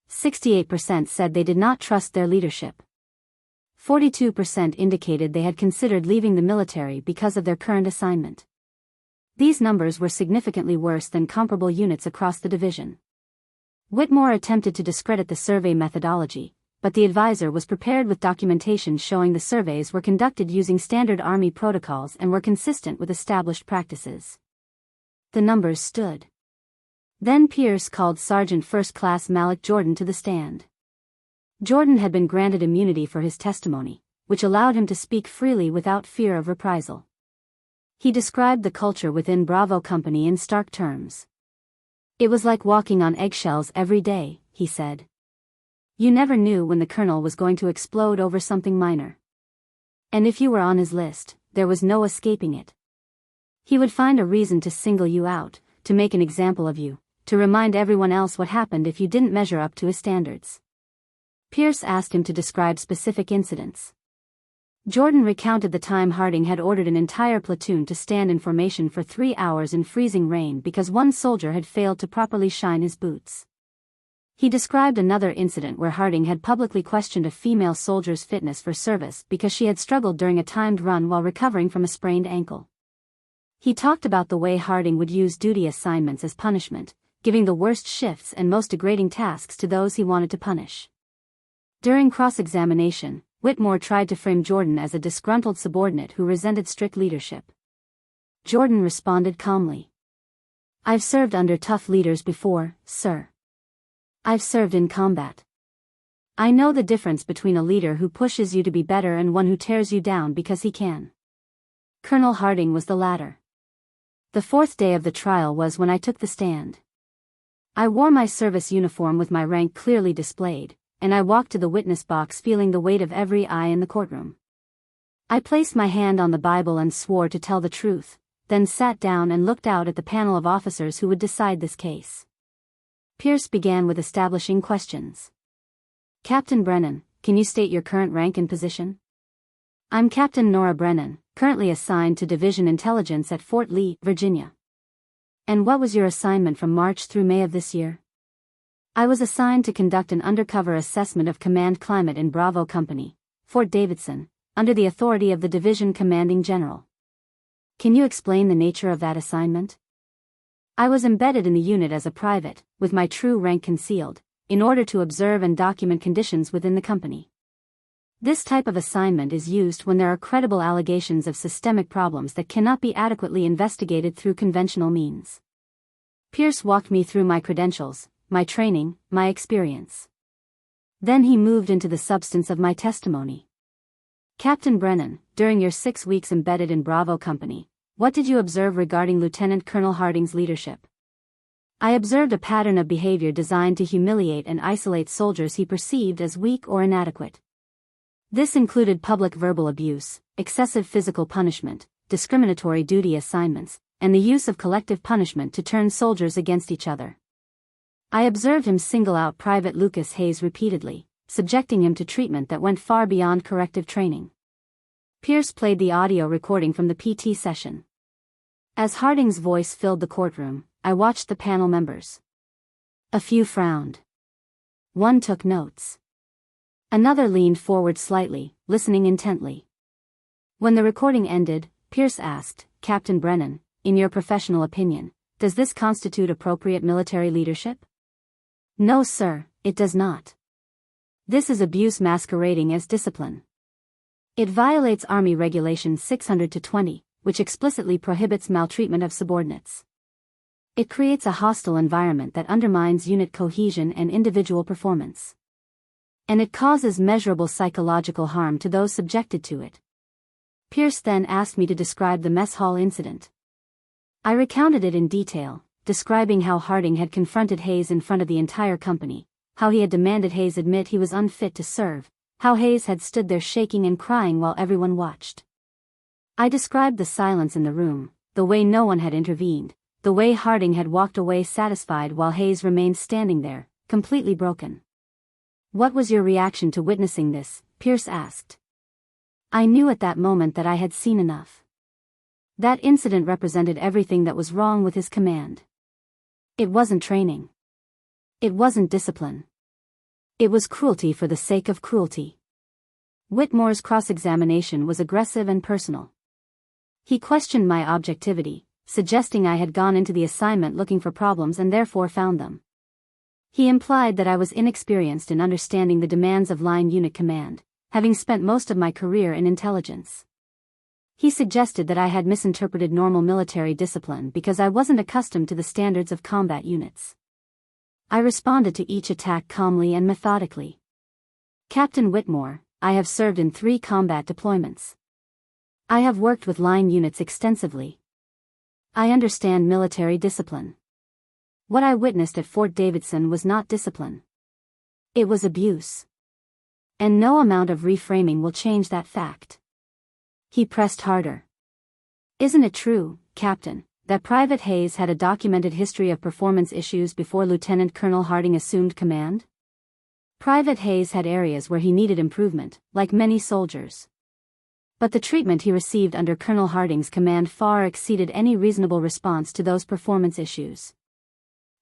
68% said they did not trust their leadership. 42% indicated they had considered leaving the military because of their current assignment. These numbers were significantly worse than comparable units across the division. Whitmore attempted to discredit the survey methodology, but the advisor was prepared with documentation showing the surveys were conducted using standard Army protocols and were consistent with established practices. The numbers stood. Then Pierce called Sergeant First Class Malik Jordan to the stand. Jordan had been granted immunity for his testimony, which allowed him to speak freely without fear of reprisal. He described the culture within Bravo Company in stark terms. It was like walking on eggshells every day, he said. You never knew when the colonel was going to explode over something minor. And if you were on his list, there was no escaping it. He would find a reason to single you out, to make an example of you, to remind everyone else what happened if you didn't measure up to his standards. Pierce asked him to describe specific incidents. Jordan recounted the time Harding had ordered an entire platoon to stand in formation for 3 hours in freezing rain because one soldier had failed to properly shine his boots. He described another incident where Harding had publicly questioned a female soldier's fitness for service because she had struggled during a timed run while recovering from a sprained ankle. He talked about the way Harding would use duty assignments as punishment, giving the worst shifts and most degrading tasks to those he wanted to punish. During cross-examination, Whitmore tried to frame Jordan as a disgruntled subordinate who resented strict leadership. Jordan responded calmly. I've served under tough leaders before, sir. I've served in combat. I know the difference between a leader who pushes you to be better and one who tears you down because he can. Colonel Harding was the latter. The fourth day of the trial was when I took the stand. I wore my service uniform with my rank clearly displayed, and I walked to the witness box feeling the weight of every eye in the courtroom. I placed my hand on the Bible and swore to tell the truth, then sat down and looked out at the panel of officers who would decide this case. Pierce began with establishing questions. Captain Brennan, can you state your current rank and position? I'm Captain Nora Brennan, currently assigned to Division Intelligence at Fort Lee, Virginia. And what was your assignment from March through May of this year? I was assigned to conduct an undercover assessment of command climate in Bravo Company, Fort Davidson, under the authority of the Division Commanding General. Can you explain the nature of that assignment? I was embedded in the unit as a private, with my true rank concealed, in order to observe and document conditions within the company. This type of assignment is used when there are credible allegations of systemic problems that cannot be adequately investigated through conventional means. Pierce walked me through my credentials, my training, my experience. Then he moved into the substance of my testimony. Captain Brennan, during your 6 weeks embedded in Bravo Company, what did you observe regarding Lieutenant Colonel Harding's leadership? I observed a pattern of behavior designed to humiliate and isolate soldiers he perceived as weak or inadequate. This included public verbal abuse, excessive physical punishment, discriminatory duty assignments, and the use of collective punishment to turn soldiers against each other. I observed him single out Private Lucas Hayes repeatedly, subjecting him to treatment that went far beyond corrective training. Pierce played the audio recording from the PT session. As Harding's voice filled the courtroom, I watched the panel members. A few frowned. One took notes. Another leaned forward slightly, listening intently. When the recording ended, Pierce asked, Captain Brennan, in your professional opinion, does this constitute appropriate military leadership? No, sir, it does not. This is abuse masquerading as discipline. It violates Army Regulation 600-20, which explicitly prohibits maltreatment of subordinates. It creates a hostile environment that undermines unit cohesion and individual performance. And it causes measurable psychological harm to those subjected to it. Pierce then asked me to describe the mess hall incident. I recounted it in detail, describing how Harding had confronted Hayes in front of the entire company, how he had demanded Hayes admit he was unfit to serve, how Hayes had stood there shaking and crying while everyone watched. I described the silence in the room, the way no one had intervened, the way Harding had walked away satisfied while Hayes remained standing there, completely broken. What was your reaction to witnessing this? Pierce asked. I knew at that moment that I had seen enough. That incident represented everything that was wrong with his command. It wasn't training. It wasn't discipline. It was cruelty for the sake of cruelty. Whitmore's cross-examination was aggressive and personal. He questioned my objectivity, suggesting I had gone into the assignment looking for problems and therefore found them. He implied that I was inexperienced in understanding the demands of line unit command, having spent most of my career in intelligence. He suggested that I had misinterpreted normal military discipline because I wasn't accustomed to the standards of combat units. I responded to each attack calmly and methodically. Captain Whitmore, I have served in 3 combat deployments. I have worked with line units extensively. I understand military discipline. What I witnessed at Fort Davidson was not discipline. It was abuse. And no amount of reframing will change that fact. He pressed harder. Isn't it true, Captain, that Private Hayes had a documented history of performance issues before Lieutenant Colonel Harding assumed command? Private Hayes had areas where he needed improvement, like many soldiers. But the treatment he received under Colonel Harding's command far exceeded any reasonable response to those performance issues.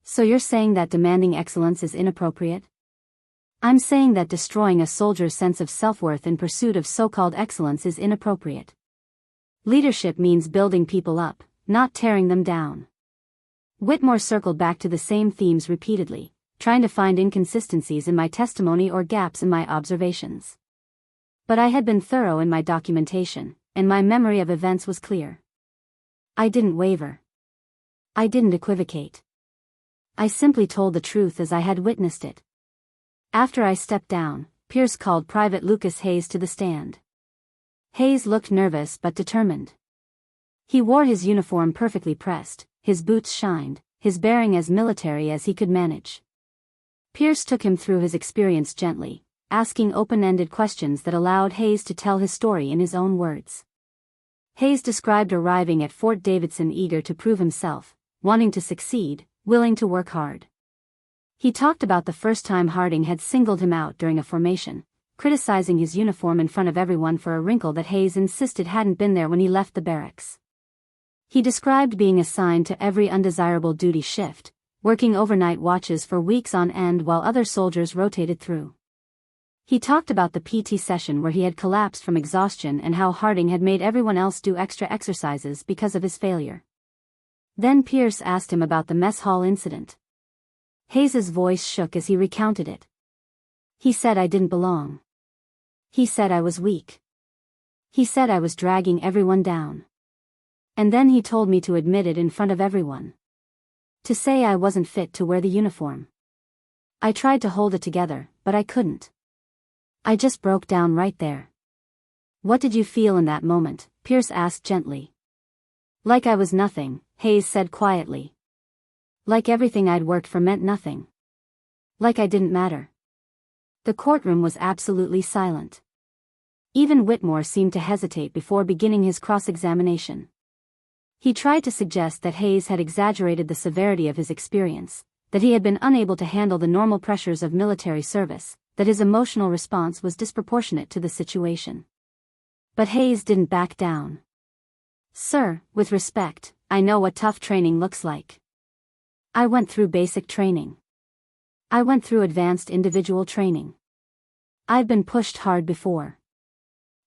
So you're saying that demanding excellence is inappropriate? I'm saying that destroying a soldier's sense of self-worth in pursuit of so-called excellence is inappropriate. Leadership means building people up, not tearing them down. Whitmore circled back to the same themes repeatedly, trying to find inconsistencies in my testimony or gaps in my observations. But I had been thorough in my documentation, and my memory of events was clear. I didn't waver. I didn't equivocate. I simply told the truth as I had witnessed it. After I stepped down, Pierce called Private Lucas Hayes to the stand. Hayes looked nervous but determined. He wore his uniform perfectly pressed, his boots shined, his bearing as military as he could manage. Pierce took him through his experience gently, asking open-ended questions that allowed Hayes to tell his story in his own words. Hayes described arriving at Fort Davidson eager to prove himself, wanting to succeed, willing to work hard. He talked about the first time Harding had singled him out during a formation, criticizing his uniform in front of everyone for a wrinkle that Hayes insisted hadn't been there when he left the barracks. He described being assigned to every undesirable duty shift, working overnight watches for weeks on end while other soldiers rotated through. He talked about the PT session where he had collapsed from exhaustion and how Harding had made everyone else do extra exercises because of his failure. Then Pierce asked him about the mess hall incident. Hayes's voice shook as he recounted it. He said I didn't belong. He said I was weak. He said I was dragging everyone down. And then he told me to admit it in front of everyone. To say I wasn't fit to wear the uniform. I tried to hold it together, but I couldn't. I just broke down right there. What did you feel in that moment? Pierce asked gently. Like I was nothing, Hayes said quietly. Like everything I'd worked for meant nothing. Like I didn't matter. The courtroom was absolutely silent. Even Whitmore seemed to hesitate before beginning his cross-examination. He tried to suggest that Hayes had exaggerated the severity of his experience, that he had been unable to handle the normal pressures of military service, that his emotional response was disproportionate to the situation. But Hayes didn't back down. Sir, with respect, I know what tough training looks like. I went through basic training. I went through advanced individual training. I've been pushed hard before.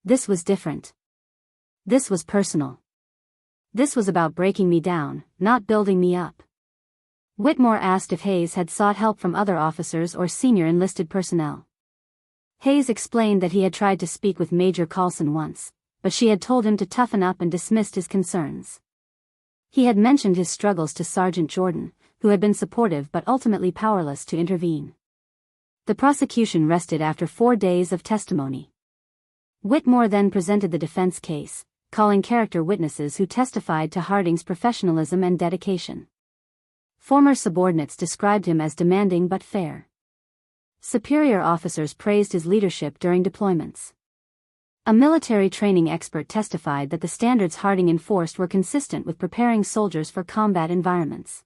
This was different. This was personal. This was about breaking me down, not building me up. Whitmore asked if Hayes had sought help from other officers or senior enlisted personnel. Hayes explained that he had tried to speak with Major Carlson once, but she had told him to toughen up and dismissed his concerns. He had mentioned his struggles to Sergeant Jordan, who had been supportive but ultimately powerless to intervene. The prosecution rested after 4 days of testimony. Whitmore then presented the defense case, calling character witnesses who testified to Harding's professionalism and dedication. Former subordinates described him as demanding but fair. Superior officers praised his leadership during deployments. A military training expert testified that the standards Harding enforced were consistent with preparing soldiers for combat environments.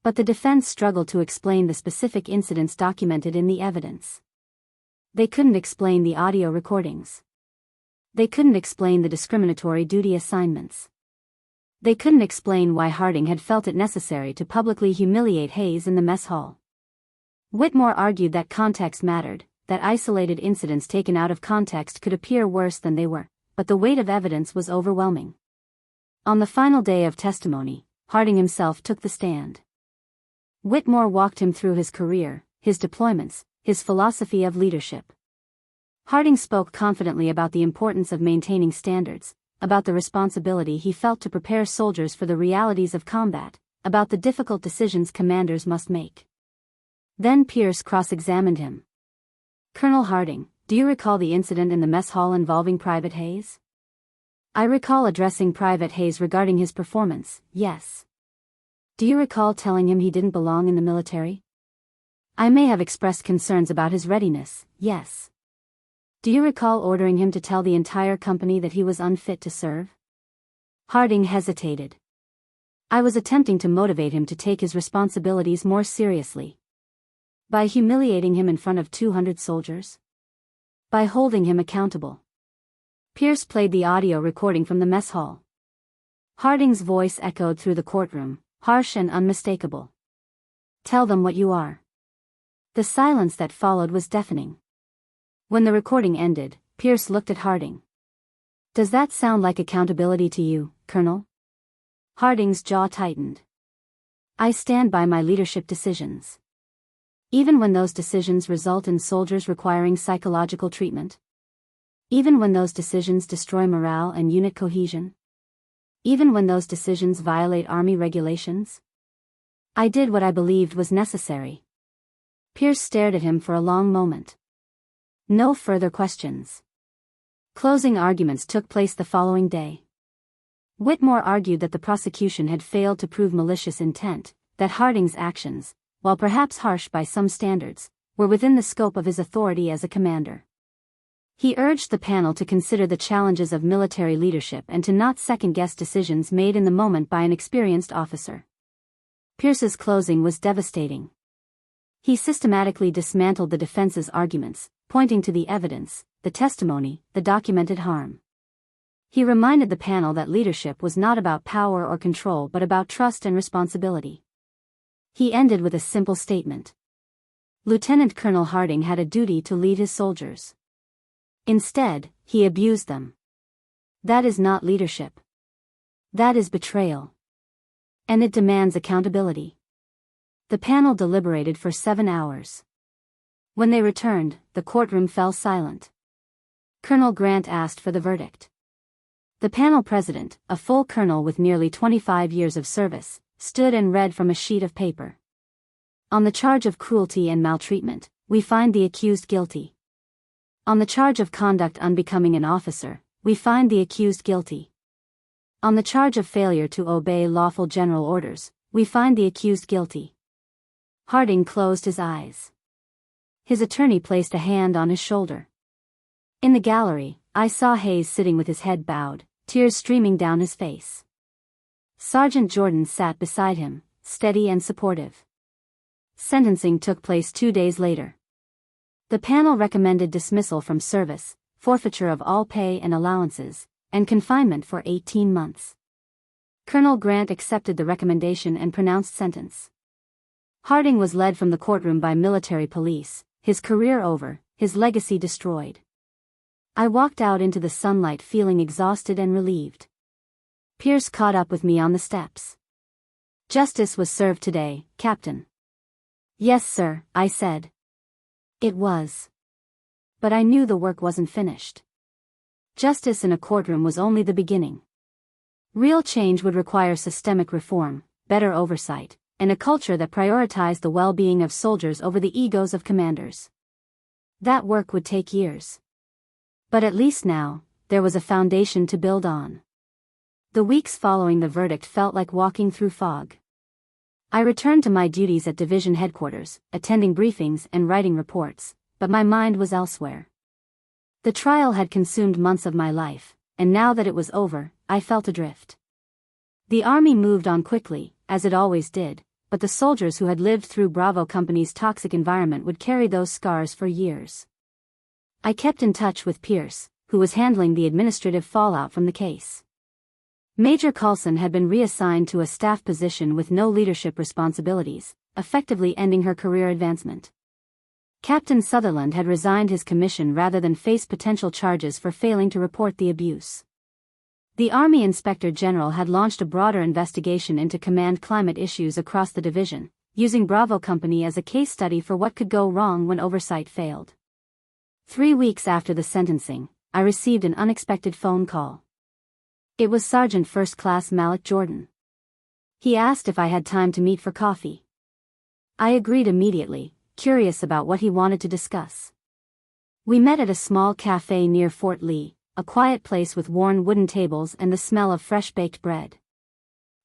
But the defense struggled to explain the specific incidents documented in the evidence. They couldn't explain the audio recordings. They couldn't explain the discriminatory duty assignments. They couldn't explain why Harding had felt it necessary to publicly humiliate Hayes in the mess hall. Whitmore argued that context mattered, that isolated incidents taken out of context could appear worse than they were, but the weight of evidence was overwhelming. On the final day of testimony, Harding himself took the stand. Whitmore walked him through his career, his deployments, his philosophy of leadership. Harding spoke confidently about the importance of maintaining standards, about the responsibility he felt to prepare soldiers for the realities of combat, about the difficult decisions commanders must make. Then Pierce cross-examined him. Colonel Harding, do you recall the incident in the mess hall involving Private Hayes? I recall addressing Private Hayes regarding his performance, yes. Do you recall telling him he didn't belong in the military? I may have expressed concerns about his readiness, yes. Do you recall ordering him to tell the entire company that he was unfit to serve? Harding hesitated. I was attempting to motivate him to take his responsibilities more seriously. By humiliating him in front of 200 soldiers? By holding him accountable. Pierce played the audio recording from the mess hall. Harding's voice echoed through the courtroom, harsh and unmistakable. Tell them what you are. The silence that followed was deafening. When the recording ended, Pierce looked at Harding. Does that sound like accountability to you, Colonel? Harding's jaw tightened. I stand by my leadership decisions. Even when those decisions result in soldiers requiring psychological treatment. Even when those decisions destroy morale and unit cohesion. Even when those decisions violate Army regulations. I did what I believed was necessary. Pierce stared at him for a long moment. No further questions. Closing arguments took place the following day. Whitmore argued that the prosecution had failed to prove malicious intent, that Harding's actions, while perhaps harsh by some standards, were within the scope of his authority as a commander. He urged the panel to consider the challenges of military leadership and to not second-guess decisions made in the moment by an experienced officer. Pierce's closing was devastating. He systematically dismantled the defense's arguments, pointing to the evidence, the testimony, the documented harm. He reminded the panel that leadership was not about power or control but about trust and responsibility. He ended with a simple statement. Lieutenant Colonel Harding had a duty to lead his soldiers. Instead, he abused them. That is not leadership. That is betrayal. And it demands accountability. The panel deliberated for 7 hours. When they returned, the courtroom fell silent. Colonel Grant asked for the verdict. The panel president, a full colonel with nearly 25 years of service, stood and read from a sheet of paper. On the charge of cruelty and maltreatment, we find the accused guilty. On the charge of conduct unbecoming an officer, we find the accused guilty. On the charge of failure to obey lawful general orders, we find the accused guilty. Harding closed his eyes. His attorney placed a hand on his shoulder. In the gallery, I saw Hayes sitting with his head bowed, tears streaming down his face. Sergeant Jordan sat beside him, steady and supportive. Sentencing took place 2 days later. The panel recommended dismissal from service, forfeiture of all pay and allowances, and confinement for 18 months. Colonel Grant accepted the recommendation and pronounced sentence. Harding was led from the courtroom by military police, his career over, his legacy destroyed. I walked out into the sunlight feeling exhausted and relieved. Pierce caught up with me on the steps. "Justice was served today, Captain." "Yes, sir," I said. It was. But I knew the work wasn't finished. Justice in a courtroom was only the beginning. Real change would require systemic reform, better oversight, and a culture that prioritized the well-being of soldiers over the egos of commanders. That work would take years. But at least now, there was a foundation to build on. The weeks following the verdict felt like walking through fog. I returned to my duties at division headquarters, attending briefings and writing reports, but my mind was elsewhere. The trial had consumed months of my life, and now that it was over, I felt adrift. The Army moved on quickly, as it always did, but the soldiers who had lived through Bravo Company's toxic environment would carry those scars for years. I kept in touch with Pierce, who was handling the administrative fallout from the case. Major Coulson had been reassigned to a staff position with no leadership responsibilities, effectively ending her career advancement. Captain Sutherland had resigned his commission rather than face potential charges for failing to report the abuse. The Army Inspector General had launched a broader investigation into command climate issues across the division, using Bravo Company as a case study for what could go wrong when oversight failed. 3 weeks after the sentencing, I received an unexpected phone call. It was Sergeant First Class Malik Jordan. He asked if I had time to meet for coffee. I agreed immediately, curious about what he wanted to discuss. We met at a small cafe near Fort Lee, a quiet place with worn wooden tables and the smell of fresh-baked bread.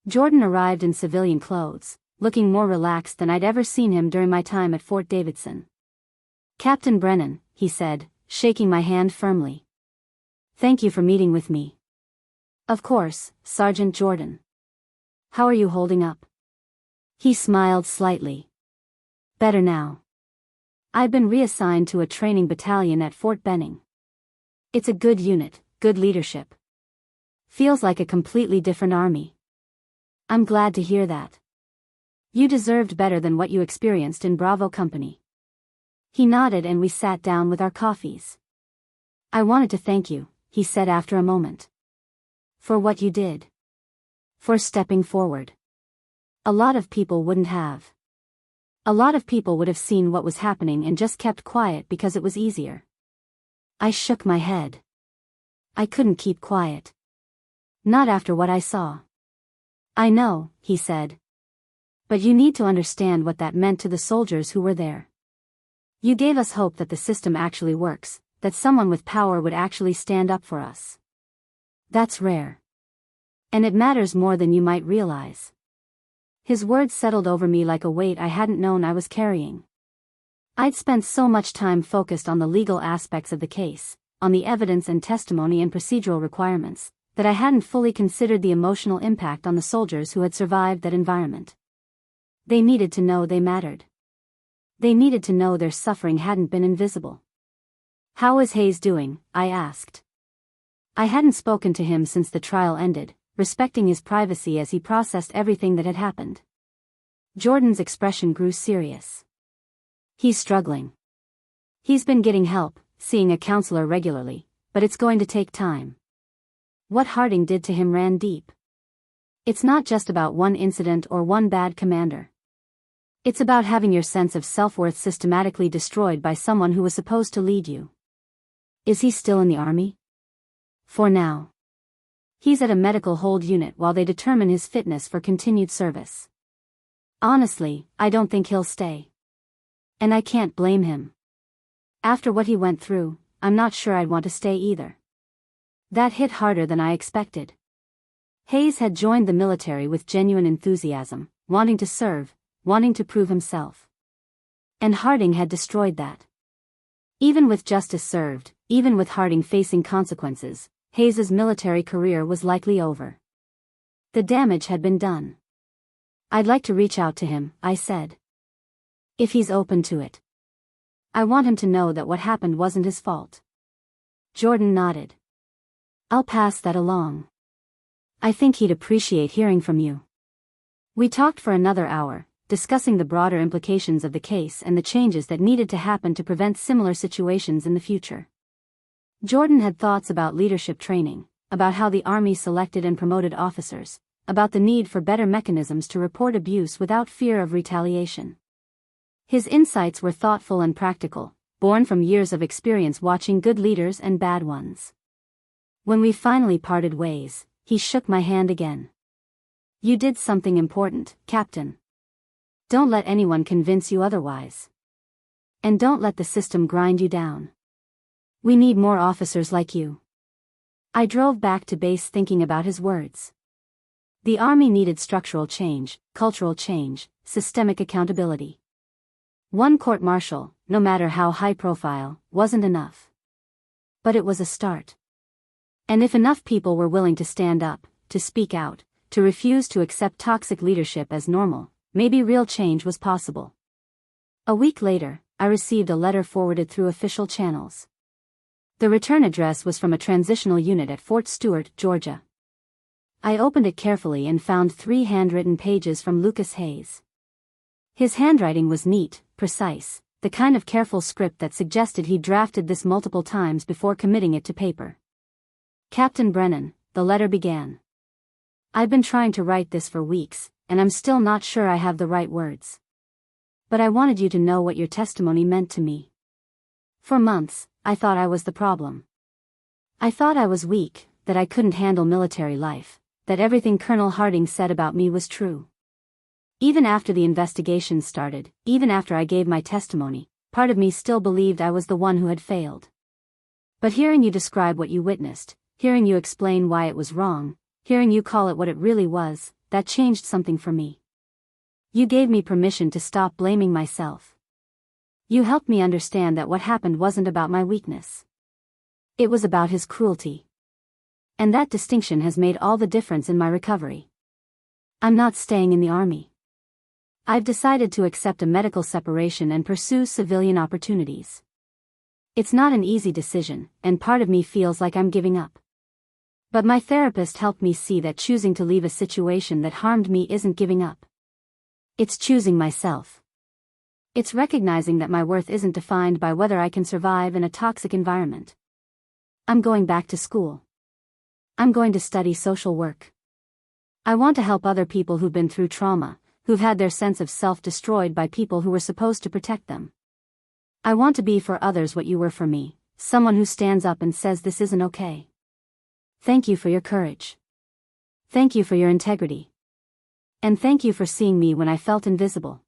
Jordan arrived in civilian clothes, looking more relaxed than I'd ever seen him during my time at Fort Davidson. "Captain Brennan," he said, shaking my hand firmly. "Thank you for meeting with me." "Of course, Sergeant Jordan. How are you holding up?" He smiled slightly. "Better now. I've been reassigned to a training battalion at Fort Benning. It's a good unit, good leadership. Feels like a completely different army." "I'm glad to hear that. You deserved better than what you experienced in Bravo Company." He nodded and we sat down with our coffees. "I wanted to thank you," he said after a moment. "For what you did. For stepping forward. A lot of people wouldn't have. A lot of people would have seen what was happening and just kept quiet because it was easier." I shook my head. I couldn't keep quiet. Not after what I saw. "I know," he said. "But you need to understand what that meant to the soldiers who were there. You gave us hope that the system actually works, that someone with power would actually stand up for us. That's rare. And it matters more than you might realize." His words settled over me like a weight I hadn't known I was carrying. I'd spent so much time focused on the legal aspects of the case, on the evidence and testimony and procedural requirements, that I hadn't fully considered the emotional impact on the soldiers who had survived that environment. They needed to know they mattered. They needed to know their suffering hadn't been invisible. "How is Hayes doing?" I asked. I hadn't spoken to him since the trial ended, respecting his privacy as he processed everything that had happened. Jordan's expression grew serious. "He's struggling. He's been getting help, seeing a counselor regularly, but it's going to take time." What Harding did to him ran deep. It's not just about one incident or one bad commander. It's about having your sense of self-worth systematically destroyed by someone who was supposed to lead you. Is he still in the Army? For now. He's at a medical hold unit while they determine his fitness for continued service. Honestly, I don't think he'll stay. And I can't blame him. After what he went through, I'm not sure I'd want to stay either. That hit harder than I expected. Hayes had joined the military with genuine enthusiasm, wanting to serve, wanting to prove himself. And Harding had destroyed that. Even with justice served, even with Harding facing consequences, Hayes's military career was likely over. The damage had been done. "I'd like to reach out to him," I said. "If he's open to it. I want him to know that what happened wasn't his fault." Jordan nodded. "I'll pass that along. I think he'd appreciate hearing from you." We talked for another hour, discussing the broader implications of the case and the changes that needed to happen to prevent similar situations in the future. Jordan had thoughts about leadership training, about how the Army selected and promoted officers, about the need for better mechanisms to report abuse without fear of retaliation. His insights were thoughtful and practical, born from years of experience watching good leaders and bad ones. When we finally parted ways, he shook my hand again. "You did something important, Captain. Don't let anyone convince you otherwise. And don't let the system grind you down. We need more officers like you." I drove back to base thinking about his words. The Army needed structural change, cultural change, systemic accountability. One court-martial, no matter how high profile, wasn't enough. But it was a start. And if enough people were willing to stand up, to speak out, to refuse to accept toxic leadership as normal, maybe real change was possible. A week later, I received a letter forwarded through official channels. The return address was from a transitional unit at Fort Stewart, Georgia. I opened it carefully and found 3 handwritten pages from Lucas Hayes. His handwriting was neat, precise, the kind of careful script that suggested he drafted this multiple times before committing it to paper. "Captain Brennan," the letter began. "I've been trying to write this for weeks, and I'm still not sure I have the right words. But I wanted you to know what your testimony meant to me. For months, I thought I was the problem. I thought I was weak, that I couldn't handle military life, that everything Colonel Harding said about me was true. Even after the investigation started, even after I gave my testimony, part of me still believed I was the one who had failed. But hearing you describe what you witnessed, hearing you explain why it was wrong, hearing you call it what it really was, that changed something for me. You gave me permission to stop blaming myself. You helped me understand that what happened wasn't about my weakness. It was about his cruelty. And that distinction has made all the difference in my recovery. I'm not staying in the Army. I've decided to accept a medical separation and pursue civilian opportunities. It's not an easy decision, and part of me feels like I'm giving up. But my therapist helped me see that choosing to leave a situation that harmed me isn't giving up. It's choosing myself. It's recognizing that my worth isn't defined by whether I can survive in a toxic environment. I'm going back to school. I'm going to study social work. I want to help other people who've been through trauma, who've had their sense of self destroyed by people who were supposed to protect them. I want to be for others what you were for me, someone who stands up and says this isn't okay. Thank you for your courage. Thank you for your integrity. And thank you for seeing me when I felt invisible.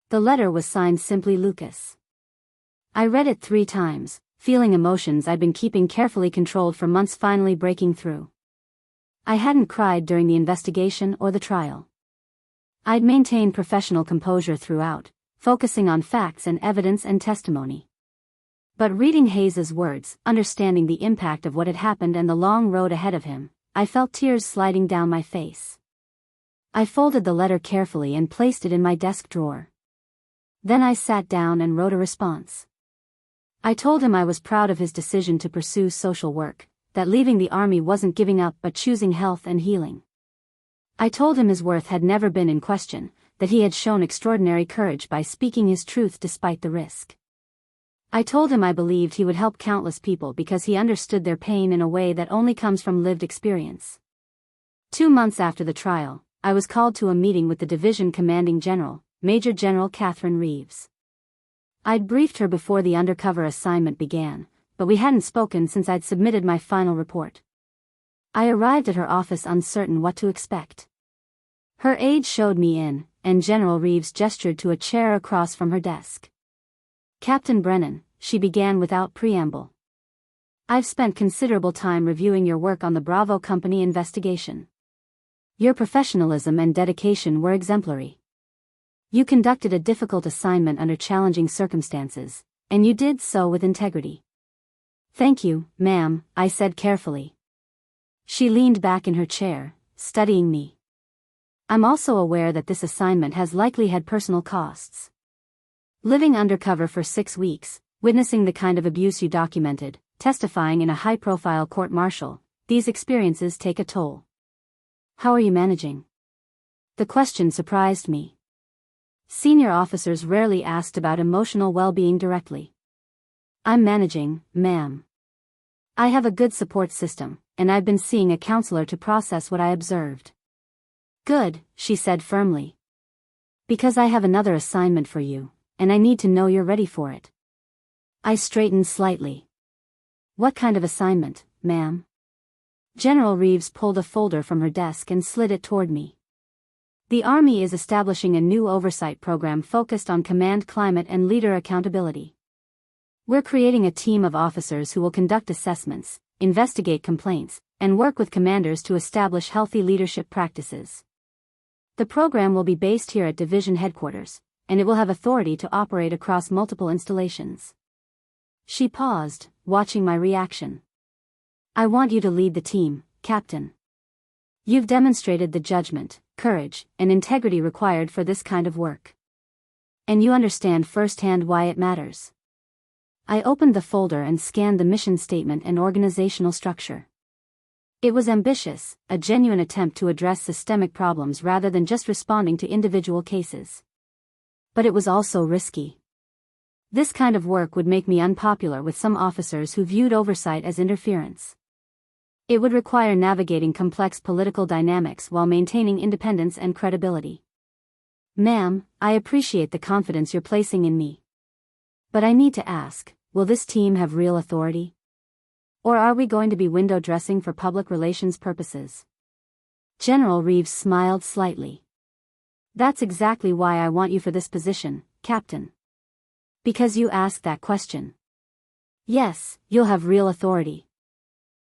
The letter was signed simply Lucas. I read it 3 times, feeling emotions I'd been keeping carefully controlled for months finally breaking through. I hadn't cried during the investigation or the trial. I'd maintained professional composure throughout, focusing on facts and evidence and testimony. But reading Hayes's words, understanding the impact of what had happened and the long road ahead of him, I felt tears sliding down my face. I folded the letter carefully and placed it in my desk drawer. Then I sat down and wrote a response. I told him I was proud of his decision to pursue social work, that leaving the army wasn't giving up but choosing health and healing. I told him his worth had never been in question, that he had shown extraordinary courage by speaking his truth despite the risk. I told him I believed he would help countless people because he understood their pain in a way that only comes from lived experience. 2 months after the trial, I was called to a meeting with the division commanding general, Major General Catherine Reeves. I'd briefed her before the undercover assignment began, but we hadn't spoken since I'd submitted my final report. I arrived at her office uncertain what to expect. Her aide showed me in, and General Reeves gestured to a chair across from her desk. "Captain Brennan," she began without preamble. "I've spent considerable time reviewing your work on the Bravo Company investigation. Your professionalism and dedication were exemplary. You conducted a difficult assignment under challenging circumstances, and you did so with integrity." "Thank you, ma'am," I said carefully. She leaned back in her chair, studying me. "I'm also aware that this assignment has likely had personal costs. Living undercover for 6 weeks, witnessing the kind of abuse you documented, testifying in a high-profile court-martial, these experiences take a toll. How are you managing?" The question surprised me. Senior officers rarely asked about emotional well-being directly. "I'm managing, ma'am. I have a good support system, and I've been seeing a counselor to process what I observed." "Good," she said firmly. "Because I have another assignment for you, and I need to know you're ready for it." I straightened slightly. "What kind of assignment, ma'am?" General Reeves pulled a folder from her desk and slid it toward me. "The Army is establishing a new oversight program focused on command climate and leader accountability. We're creating a team of officers who will conduct assessments, investigate complaints, and work with commanders to establish healthy leadership practices. The program will be based here at Division Headquarters, and it will have authority to operate across multiple installations." She paused, watching my reaction. "I want you to lead the team, Captain. You've demonstrated the judgment, courage, and integrity required for this kind of work. And you understand firsthand why it matters." I opened the folder and scanned the mission statement and organizational structure. It was ambitious, a genuine attempt to address systemic problems rather than just responding to individual cases. But it was also risky. This kind of work would make me unpopular with some officers who viewed oversight as interference. It would require navigating complex political dynamics while maintaining independence and credibility. "Ma'am, I appreciate the confidence you're placing in me. But I need to ask, will this team have real authority? Or are we going to be window dressing for public relations purposes?" General Reeves smiled slightly. "That's exactly why I want you for this position, Captain. Because you asked that question. Yes, you'll have real authority.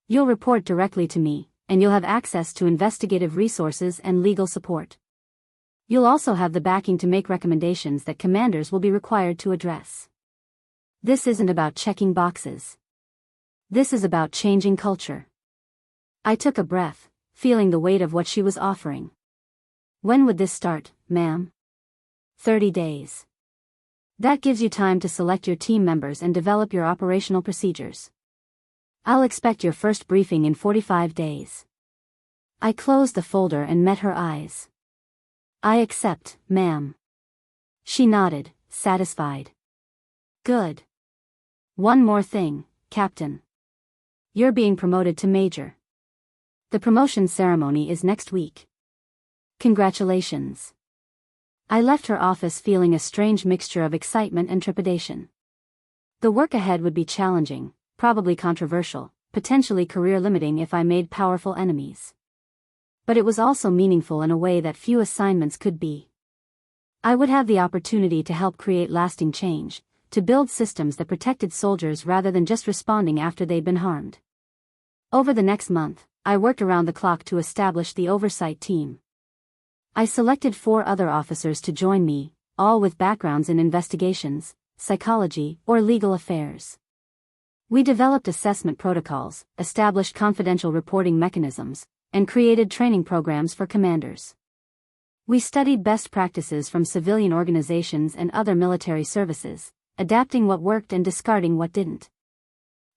You'll report directly to me, and you'll have access to investigative resources and legal support. You'll also have the backing to make recommendations that commanders will be required to address. This isn't about checking boxes. This is about changing culture." I took a breath, feeling the weight of what she was offering. "When would this start, ma'am?" 30 days. That gives you time to select your team members and develop your operational procedures. I'll expect your first briefing in 45 days. I closed the folder and met her eyes. "I accept, ma'am." She nodded, satisfied. "Good. One more thing, Captain. You're being promoted to Major. The promotion ceremony is next week. Congratulations." I left her office feeling a strange mixture of excitement and trepidation. The work ahead would be challenging, probably controversial, potentially career-limiting if I made powerful enemies. But it was also meaningful in a way that few assignments could be. I would have the opportunity to help create lasting change, to build systems that protected soldiers rather than just responding after they'd been harmed. Over the next month, I worked around the clock to establish the oversight team. I selected 4 other officers to join me, all with backgrounds in investigations, psychology, or legal affairs. We developed assessment protocols, established confidential reporting mechanisms, and created training programs for commanders. We studied best practices from civilian organizations and other military services, adapting what worked and discarding what didn't.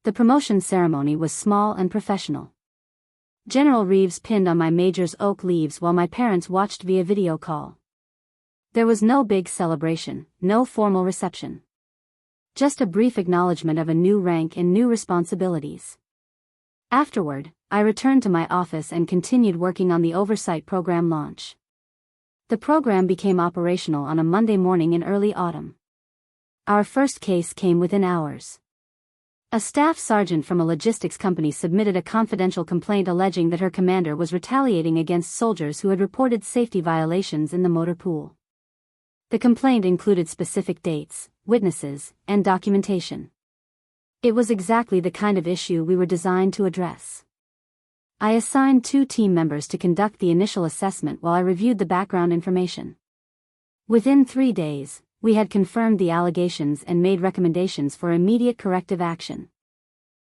The promotion ceremony was small and professional. General Reeves pinned on my major's oak leaves while my parents watched via video call. There was no big celebration, no formal reception. Just a brief acknowledgement of a new rank and new responsibilities. Afterward, I returned to my office and continued working on the oversight program launch. The program became operational on a Monday morning in early autumn. Our first case came within hours. A staff sergeant from a logistics company submitted a confidential complaint alleging that her commander was retaliating against soldiers who had reported safety violations in the motor pool. The complaint included specific dates, witnesses, and documentation. It was exactly the kind of issue we were designed to address. I assigned 2 team members to conduct the initial assessment while I reviewed the background information. Within 3 days, we had confirmed the allegations and made recommendations for immediate corrective action.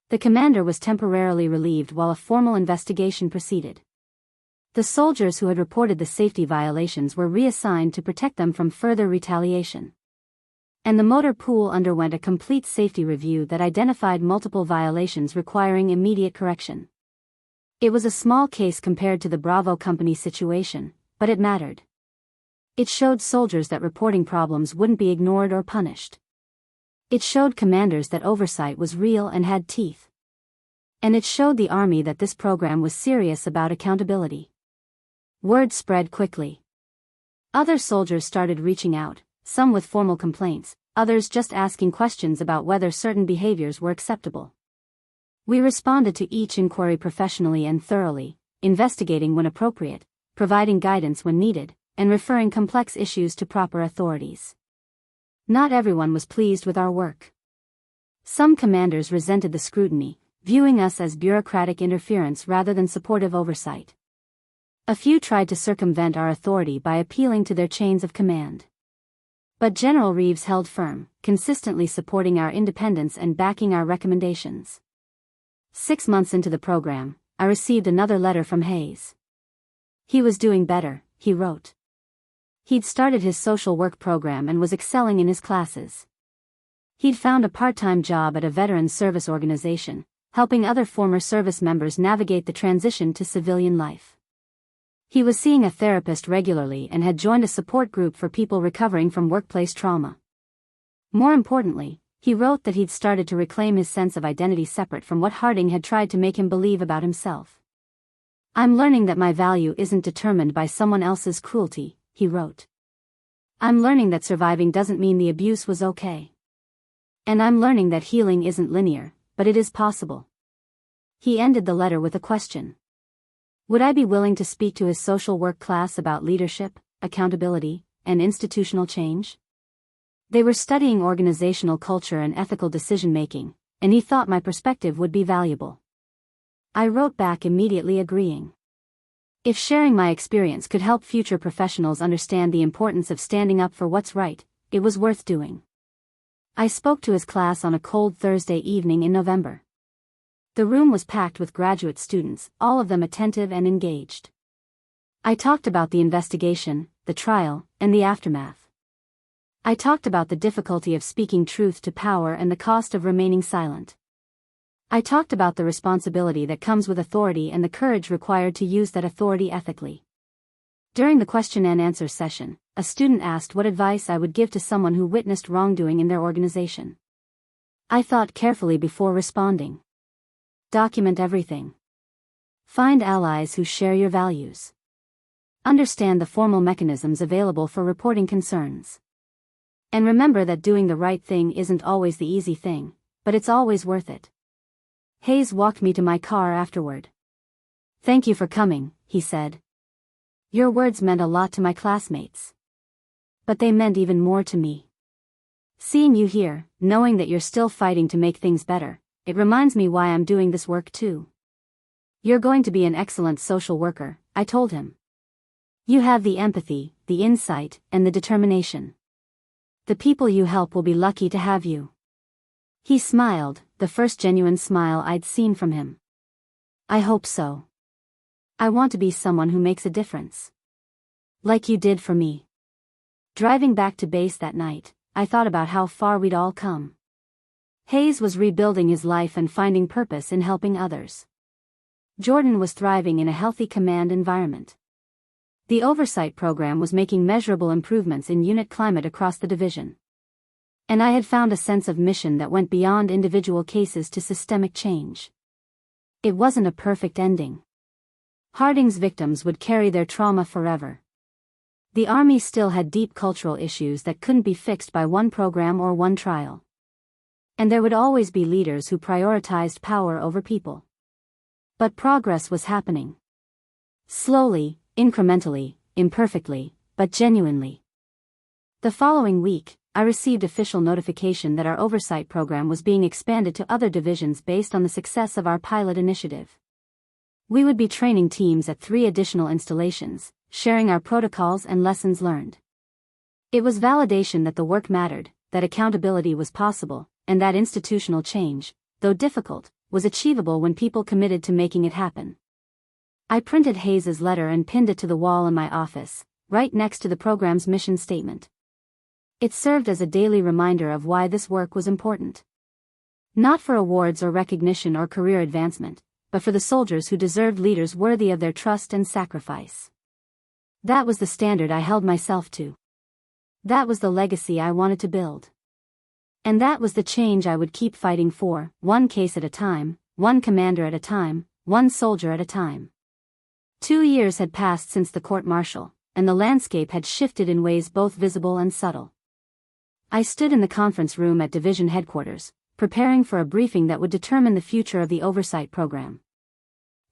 The commander was temporarily relieved while a formal investigation proceeded. The soldiers who had reported the safety violations were reassigned to protect them from further retaliation. And the motor pool underwent a complete safety review that identified multiple violations requiring immediate correction. It was a small case compared to the Bravo Company situation, but it mattered. It showed soldiers that reporting problems wouldn't be ignored or punished. It showed commanders that oversight was real and had teeth. And it showed the Army that this program was serious about accountability. Word spread quickly. Other soldiers started reaching out, some with formal complaints, others just asking questions about whether certain behaviors were acceptable. We responded to each inquiry professionally and thoroughly, investigating when appropriate, providing guidance when needed, and referring complex issues to proper authorities. Not everyone was pleased with our work. Some commanders resented the scrutiny, viewing us as bureaucratic interference rather than supportive oversight. A few tried to circumvent our authority by appealing to their chains of command. But General Reeves held firm, consistently supporting our independence and backing our recommendations. 6 months into the program, I received another letter from Hayes. He was doing better, he wrote. He'd started his social work program and was excelling in his classes. He'd found a part-time job at a veterans service organization, helping other former service members navigate the transition to civilian life. He was seeing a therapist regularly and had joined a support group for people recovering from workplace trauma. More importantly, he wrote that he'd started to reclaim his sense of identity separate from what Harding had tried to make him believe about himself. "I'm learning that my value isn't determined by someone else's cruelty," he wrote. "I'm learning that surviving doesn't mean the abuse was okay. And I'm learning that healing isn't linear, but it is possible." He ended the letter with a question. Would I be willing to speak to his social work class about leadership, accountability, and institutional change? They were studying organizational culture and ethical decision-making, and he thought my perspective would be valuable. I wrote back immediately agreeing. If sharing my experience could help future professionals understand the importance of standing up for what's right, it was worth doing. I spoke to his class on a cold Thursday evening in November. The room was packed with graduate students, all of them attentive and engaged. I talked about the investigation, the trial, and the aftermath. I talked about the difficulty of speaking truth to power and the cost of remaining silent. I talked about the responsibility that comes with authority and the courage required to use that authority ethically. During the question and answer session, a student asked what advice I would give to someone who witnessed wrongdoing in their organization. I thought carefully before responding. Document everything. Find allies who share your values. Understand the formal mechanisms available for reporting concerns. And remember that doing the right thing isn't always the easy thing, but it's always worth it. Hayes walked me to my car afterward. "Thank you for coming," he said. "Your words meant a lot to my classmates. But they meant even more to me. Seeing you here, knowing that you're still fighting to make things better, it reminds me why I'm doing this work too. You're going to be an excellent social worker," I told him. You have the empathy, the insight, and the determination. The people you help will be lucky to have you." He smiled, the first genuine smile I'd seen from him. "I hope so. I want to be someone who makes a difference. Like you did for me." Driving back to base that night, I thought about how far we'd all come. Hayes was rebuilding his life and finding purpose in helping others. Jordan was thriving in a healthy command environment. The oversight program was making measurable improvements in unit climate across the division. And I had found a sense of mission that went beyond individual cases to systemic change. It wasn't a perfect ending. Harding's victims would carry their trauma forever. The Army still had deep cultural issues that couldn't be fixed by one program or one trial. And there would always be leaders who prioritized power over people. But progress was happening. Slowly, incrementally, imperfectly, but genuinely. The following week, I received official notification that our oversight program was being expanded to other divisions based on the success of our pilot initiative. We would be training teams at 3 additional installations, sharing our protocols and lessons learned. It was validation that the work mattered, that accountability was possible, and that institutional change, though difficult, was achievable when people committed to making it happen. I printed Hayes's letter and pinned it to the wall in my office, right next to the program's mission statement. It served as a daily reminder of why this work was important. Not for awards or recognition or career advancement, but for the soldiers who deserved leaders worthy of their trust and sacrifice. That was the standard I held myself to. That was the legacy I wanted to build. And that was the change I would keep fighting for, one case at a time, one commander at a time, one soldier at a time. 2 years had passed since the court-martial, and the landscape had shifted in ways both visible and subtle. I stood in the conference room at division headquarters, preparing for a briefing that would determine the future of the oversight program.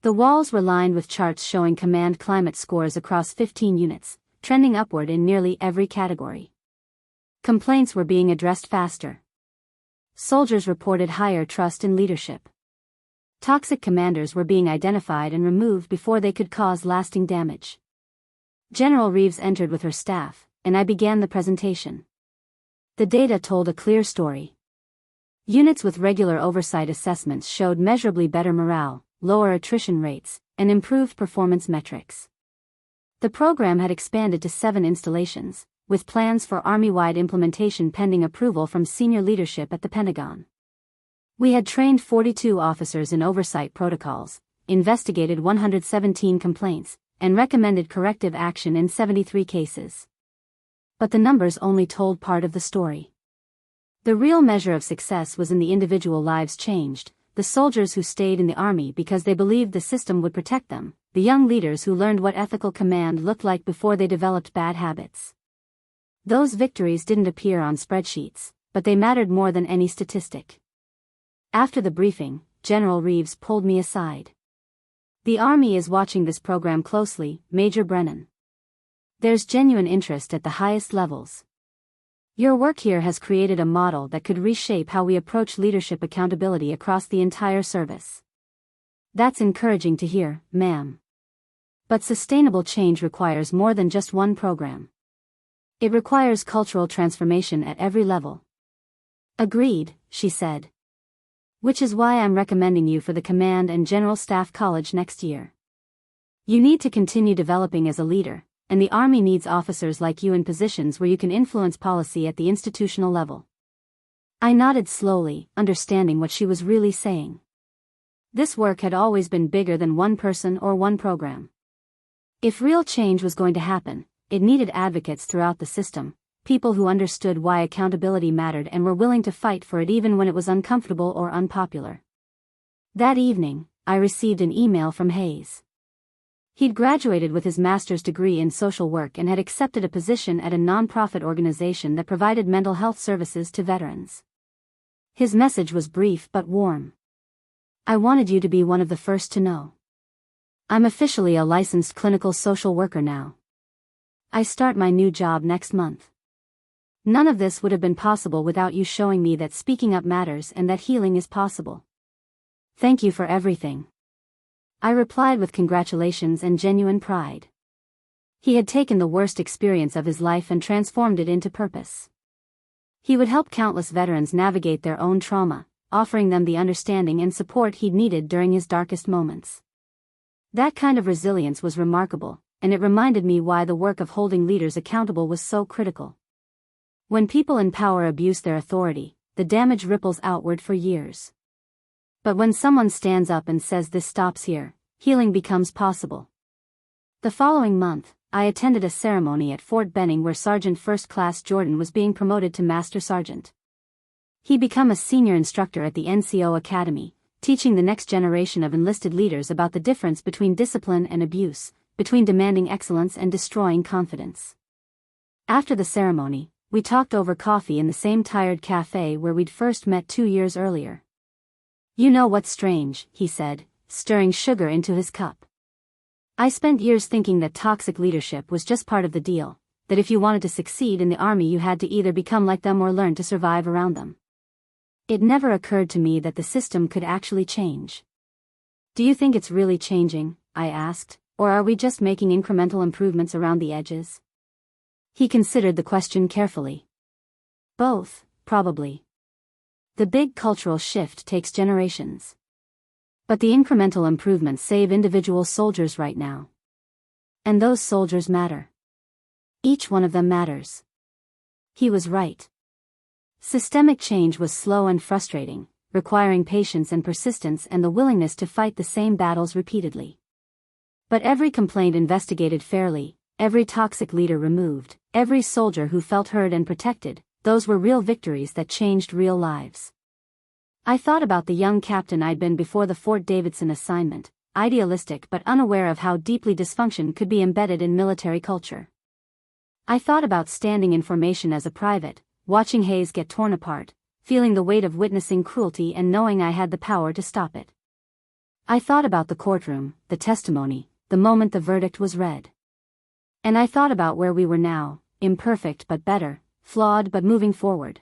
The walls were lined with charts showing command climate scores across 15 units, trending upward in nearly every category. Complaints were being addressed faster. Soldiers reported higher trust in leadership. Toxic commanders were being identified and removed before they could cause lasting damage. General Reeves entered with her staff, and I began the presentation. The data told a clear story. Units with regular oversight assessments showed measurably better morale, lower attrition rates, and improved performance metrics. The program had expanded to 7 installations, with plans for Army-wide implementation pending approval from senior leadership at the Pentagon. We had trained 42 officers in oversight protocols, investigated 117 complaints, and recommended corrective action in 73 cases. But the numbers only told part of the story. The real measure of success was in the individual lives changed, the soldiers who stayed in the Army because they believed the system would protect them, the young leaders who learned what ethical command looked like before they developed bad habits. Those victories didn't appear on spreadsheets, but they mattered more than any statistic. After the briefing, General Reeves pulled me aside. "The Army is watching this program closely, Major Brennan. There's genuine interest at the highest levels. Your work here has created a model that could reshape how we approach leadership accountability across the entire service. That's encouraging to hear, ma'am. But sustainable change requires more than just one program. It requires cultural transformation at every level." "Agreed," she said. "Which is why I'm recommending you for the Command and General Staff College next year. You need to continue developing as a leader, and the Army needs officers like you in positions where you can influence policy at the institutional level." I nodded slowly, understanding what she was really saying. This work had always been bigger than one person or one program. If real change was going to happen, it needed advocates throughout the system, people who understood why accountability mattered and were willing to fight for it even when it was uncomfortable or unpopular. That evening, I received an email from Hayes. He'd graduated with his master's degree in social work and had accepted a position at a nonprofit organization that provided mental health services to veterans. His message was brief but warm. "I wanted you to be one of the first to know. I'm officially a licensed clinical social worker now. I start my new job next month. None of this would have been possible without you showing me that speaking up matters and that healing is possible. Thank you for everything." I replied with congratulations and genuine pride. He had taken the worst experience of his life and transformed it into purpose. He would help countless veterans navigate their own trauma, offering them the understanding and support he'd needed during his darkest moments. That kind of resilience was remarkable, and it reminded me why the work of holding leaders accountable was so critical. When people in power abuse their authority, the damage ripples outward for years. But when someone stands up and says this stops here, healing becomes possible. The following month, I attended a ceremony at Fort Benning where Sergeant First Class Jordan was being promoted to Master Sergeant. He'd become a senior instructor at the NCO Academy, teaching the next generation of enlisted leaders about the difference between discipline and abuse, between demanding excellence and destroying confidence. After the ceremony, we talked over coffee in the same tired cafe where we'd first met 2 years earlier. "You know what's strange," he said, stirring sugar into his cup. "I spent years thinking that toxic leadership was just part of the deal, that if you wanted to succeed in the army you had to either become like them or learn to survive around them. It never occurred to me that the system could actually change." "Do you think it's really changing?" I asked, "or are we just making incremental improvements around the edges?" He considered the question carefully. "Both, probably. The big cultural shift takes generations. But the incremental improvements save individual soldiers right now. And those soldiers matter. Each one of them matters." He was right. Systemic change was slow and frustrating, requiring patience and persistence and the willingness to fight the same battles repeatedly. But every complaint investigated fairly, every toxic leader removed, every soldier who felt heard and protected, those were real victories that changed real lives. I thought about the young captain I'd been before the Fort Davidson assignment, idealistic but unaware of how deeply dysfunction could be embedded in military culture. I thought about standing in formation as a private, watching Hayes get torn apart, feeling the weight of witnessing cruelty and knowing I had the power to stop it. I thought about the courtroom, the testimony, the moment the verdict was read. And I thought about where we were now, imperfect but better, flawed but moving forward.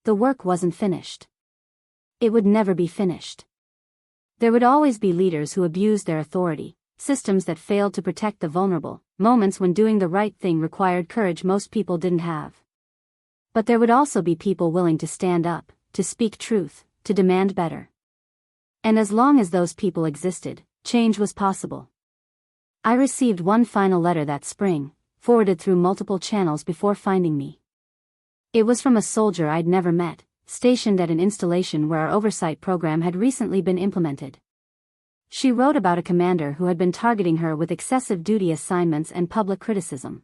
The work wasn't finished. It would never be finished. There would always be leaders who abused their authority, systems that failed to protect the vulnerable, moments when doing the right thing required courage most people didn't have. But there would also be people willing to stand up, to speak truth, to demand better. And as long as those people existed, change was possible. I received one final letter that spring, forwarded through multiple channels before finding me. It was from a soldier I'd never met, stationed at an installation where our oversight program had recently been implemented. She wrote about a commander who had been targeting her with excessive duty assignments and public criticism.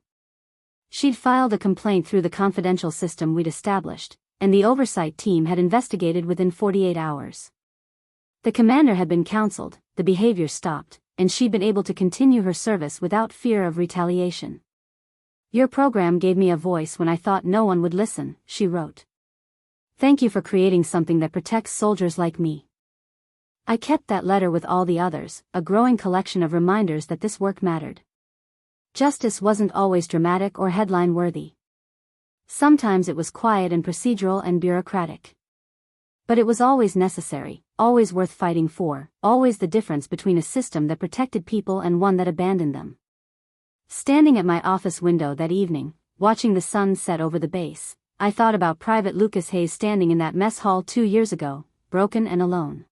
She'd filed a complaint through the confidential system we'd established, and the oversight team had investigated within 48 hours. The commander had been counseled, the behavior stopped, and she'd been able to continue her service without fear of retaliation. "Your program gave me a voice when I thought no one would listen," she wrote. "Thank you for creating something that protects soldiers like me." I kept that letter with all the others, a growing collection of reminders that this work mattered. Justice wasn't always dramatic or headline-worthy. Sometimes it was quiet and procedural and bureaucratic. But it was always necessary, always worth fighting for, always the difference between a system that protected people and one that abandoned them. Standing at my office window that evening, watching the sun set over the base, I thought about Private Lucas Hayes standing in that mess hall 2 years ago, broken and alone.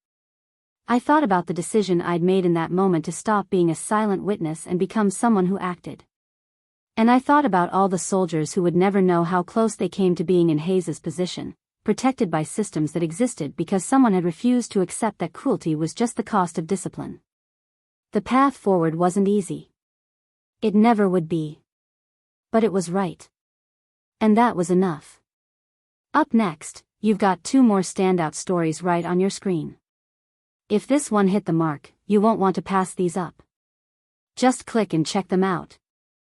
I thought about the decision I'd made in that moment to stop being a silent witness and become someone who acted. And I thought about all the soldiers who would never know how close they came to being in Hayes's position, protected by systems that existed because someone had refused to accept that cruelty was just the cost of discipline. The path forward wasn't easy. It never would be. But it was right. And that was enough. Up next, you've got 2 more standout stories right on your screen. If this one hit the mark, you won't want to pass these up. Just click and check them out.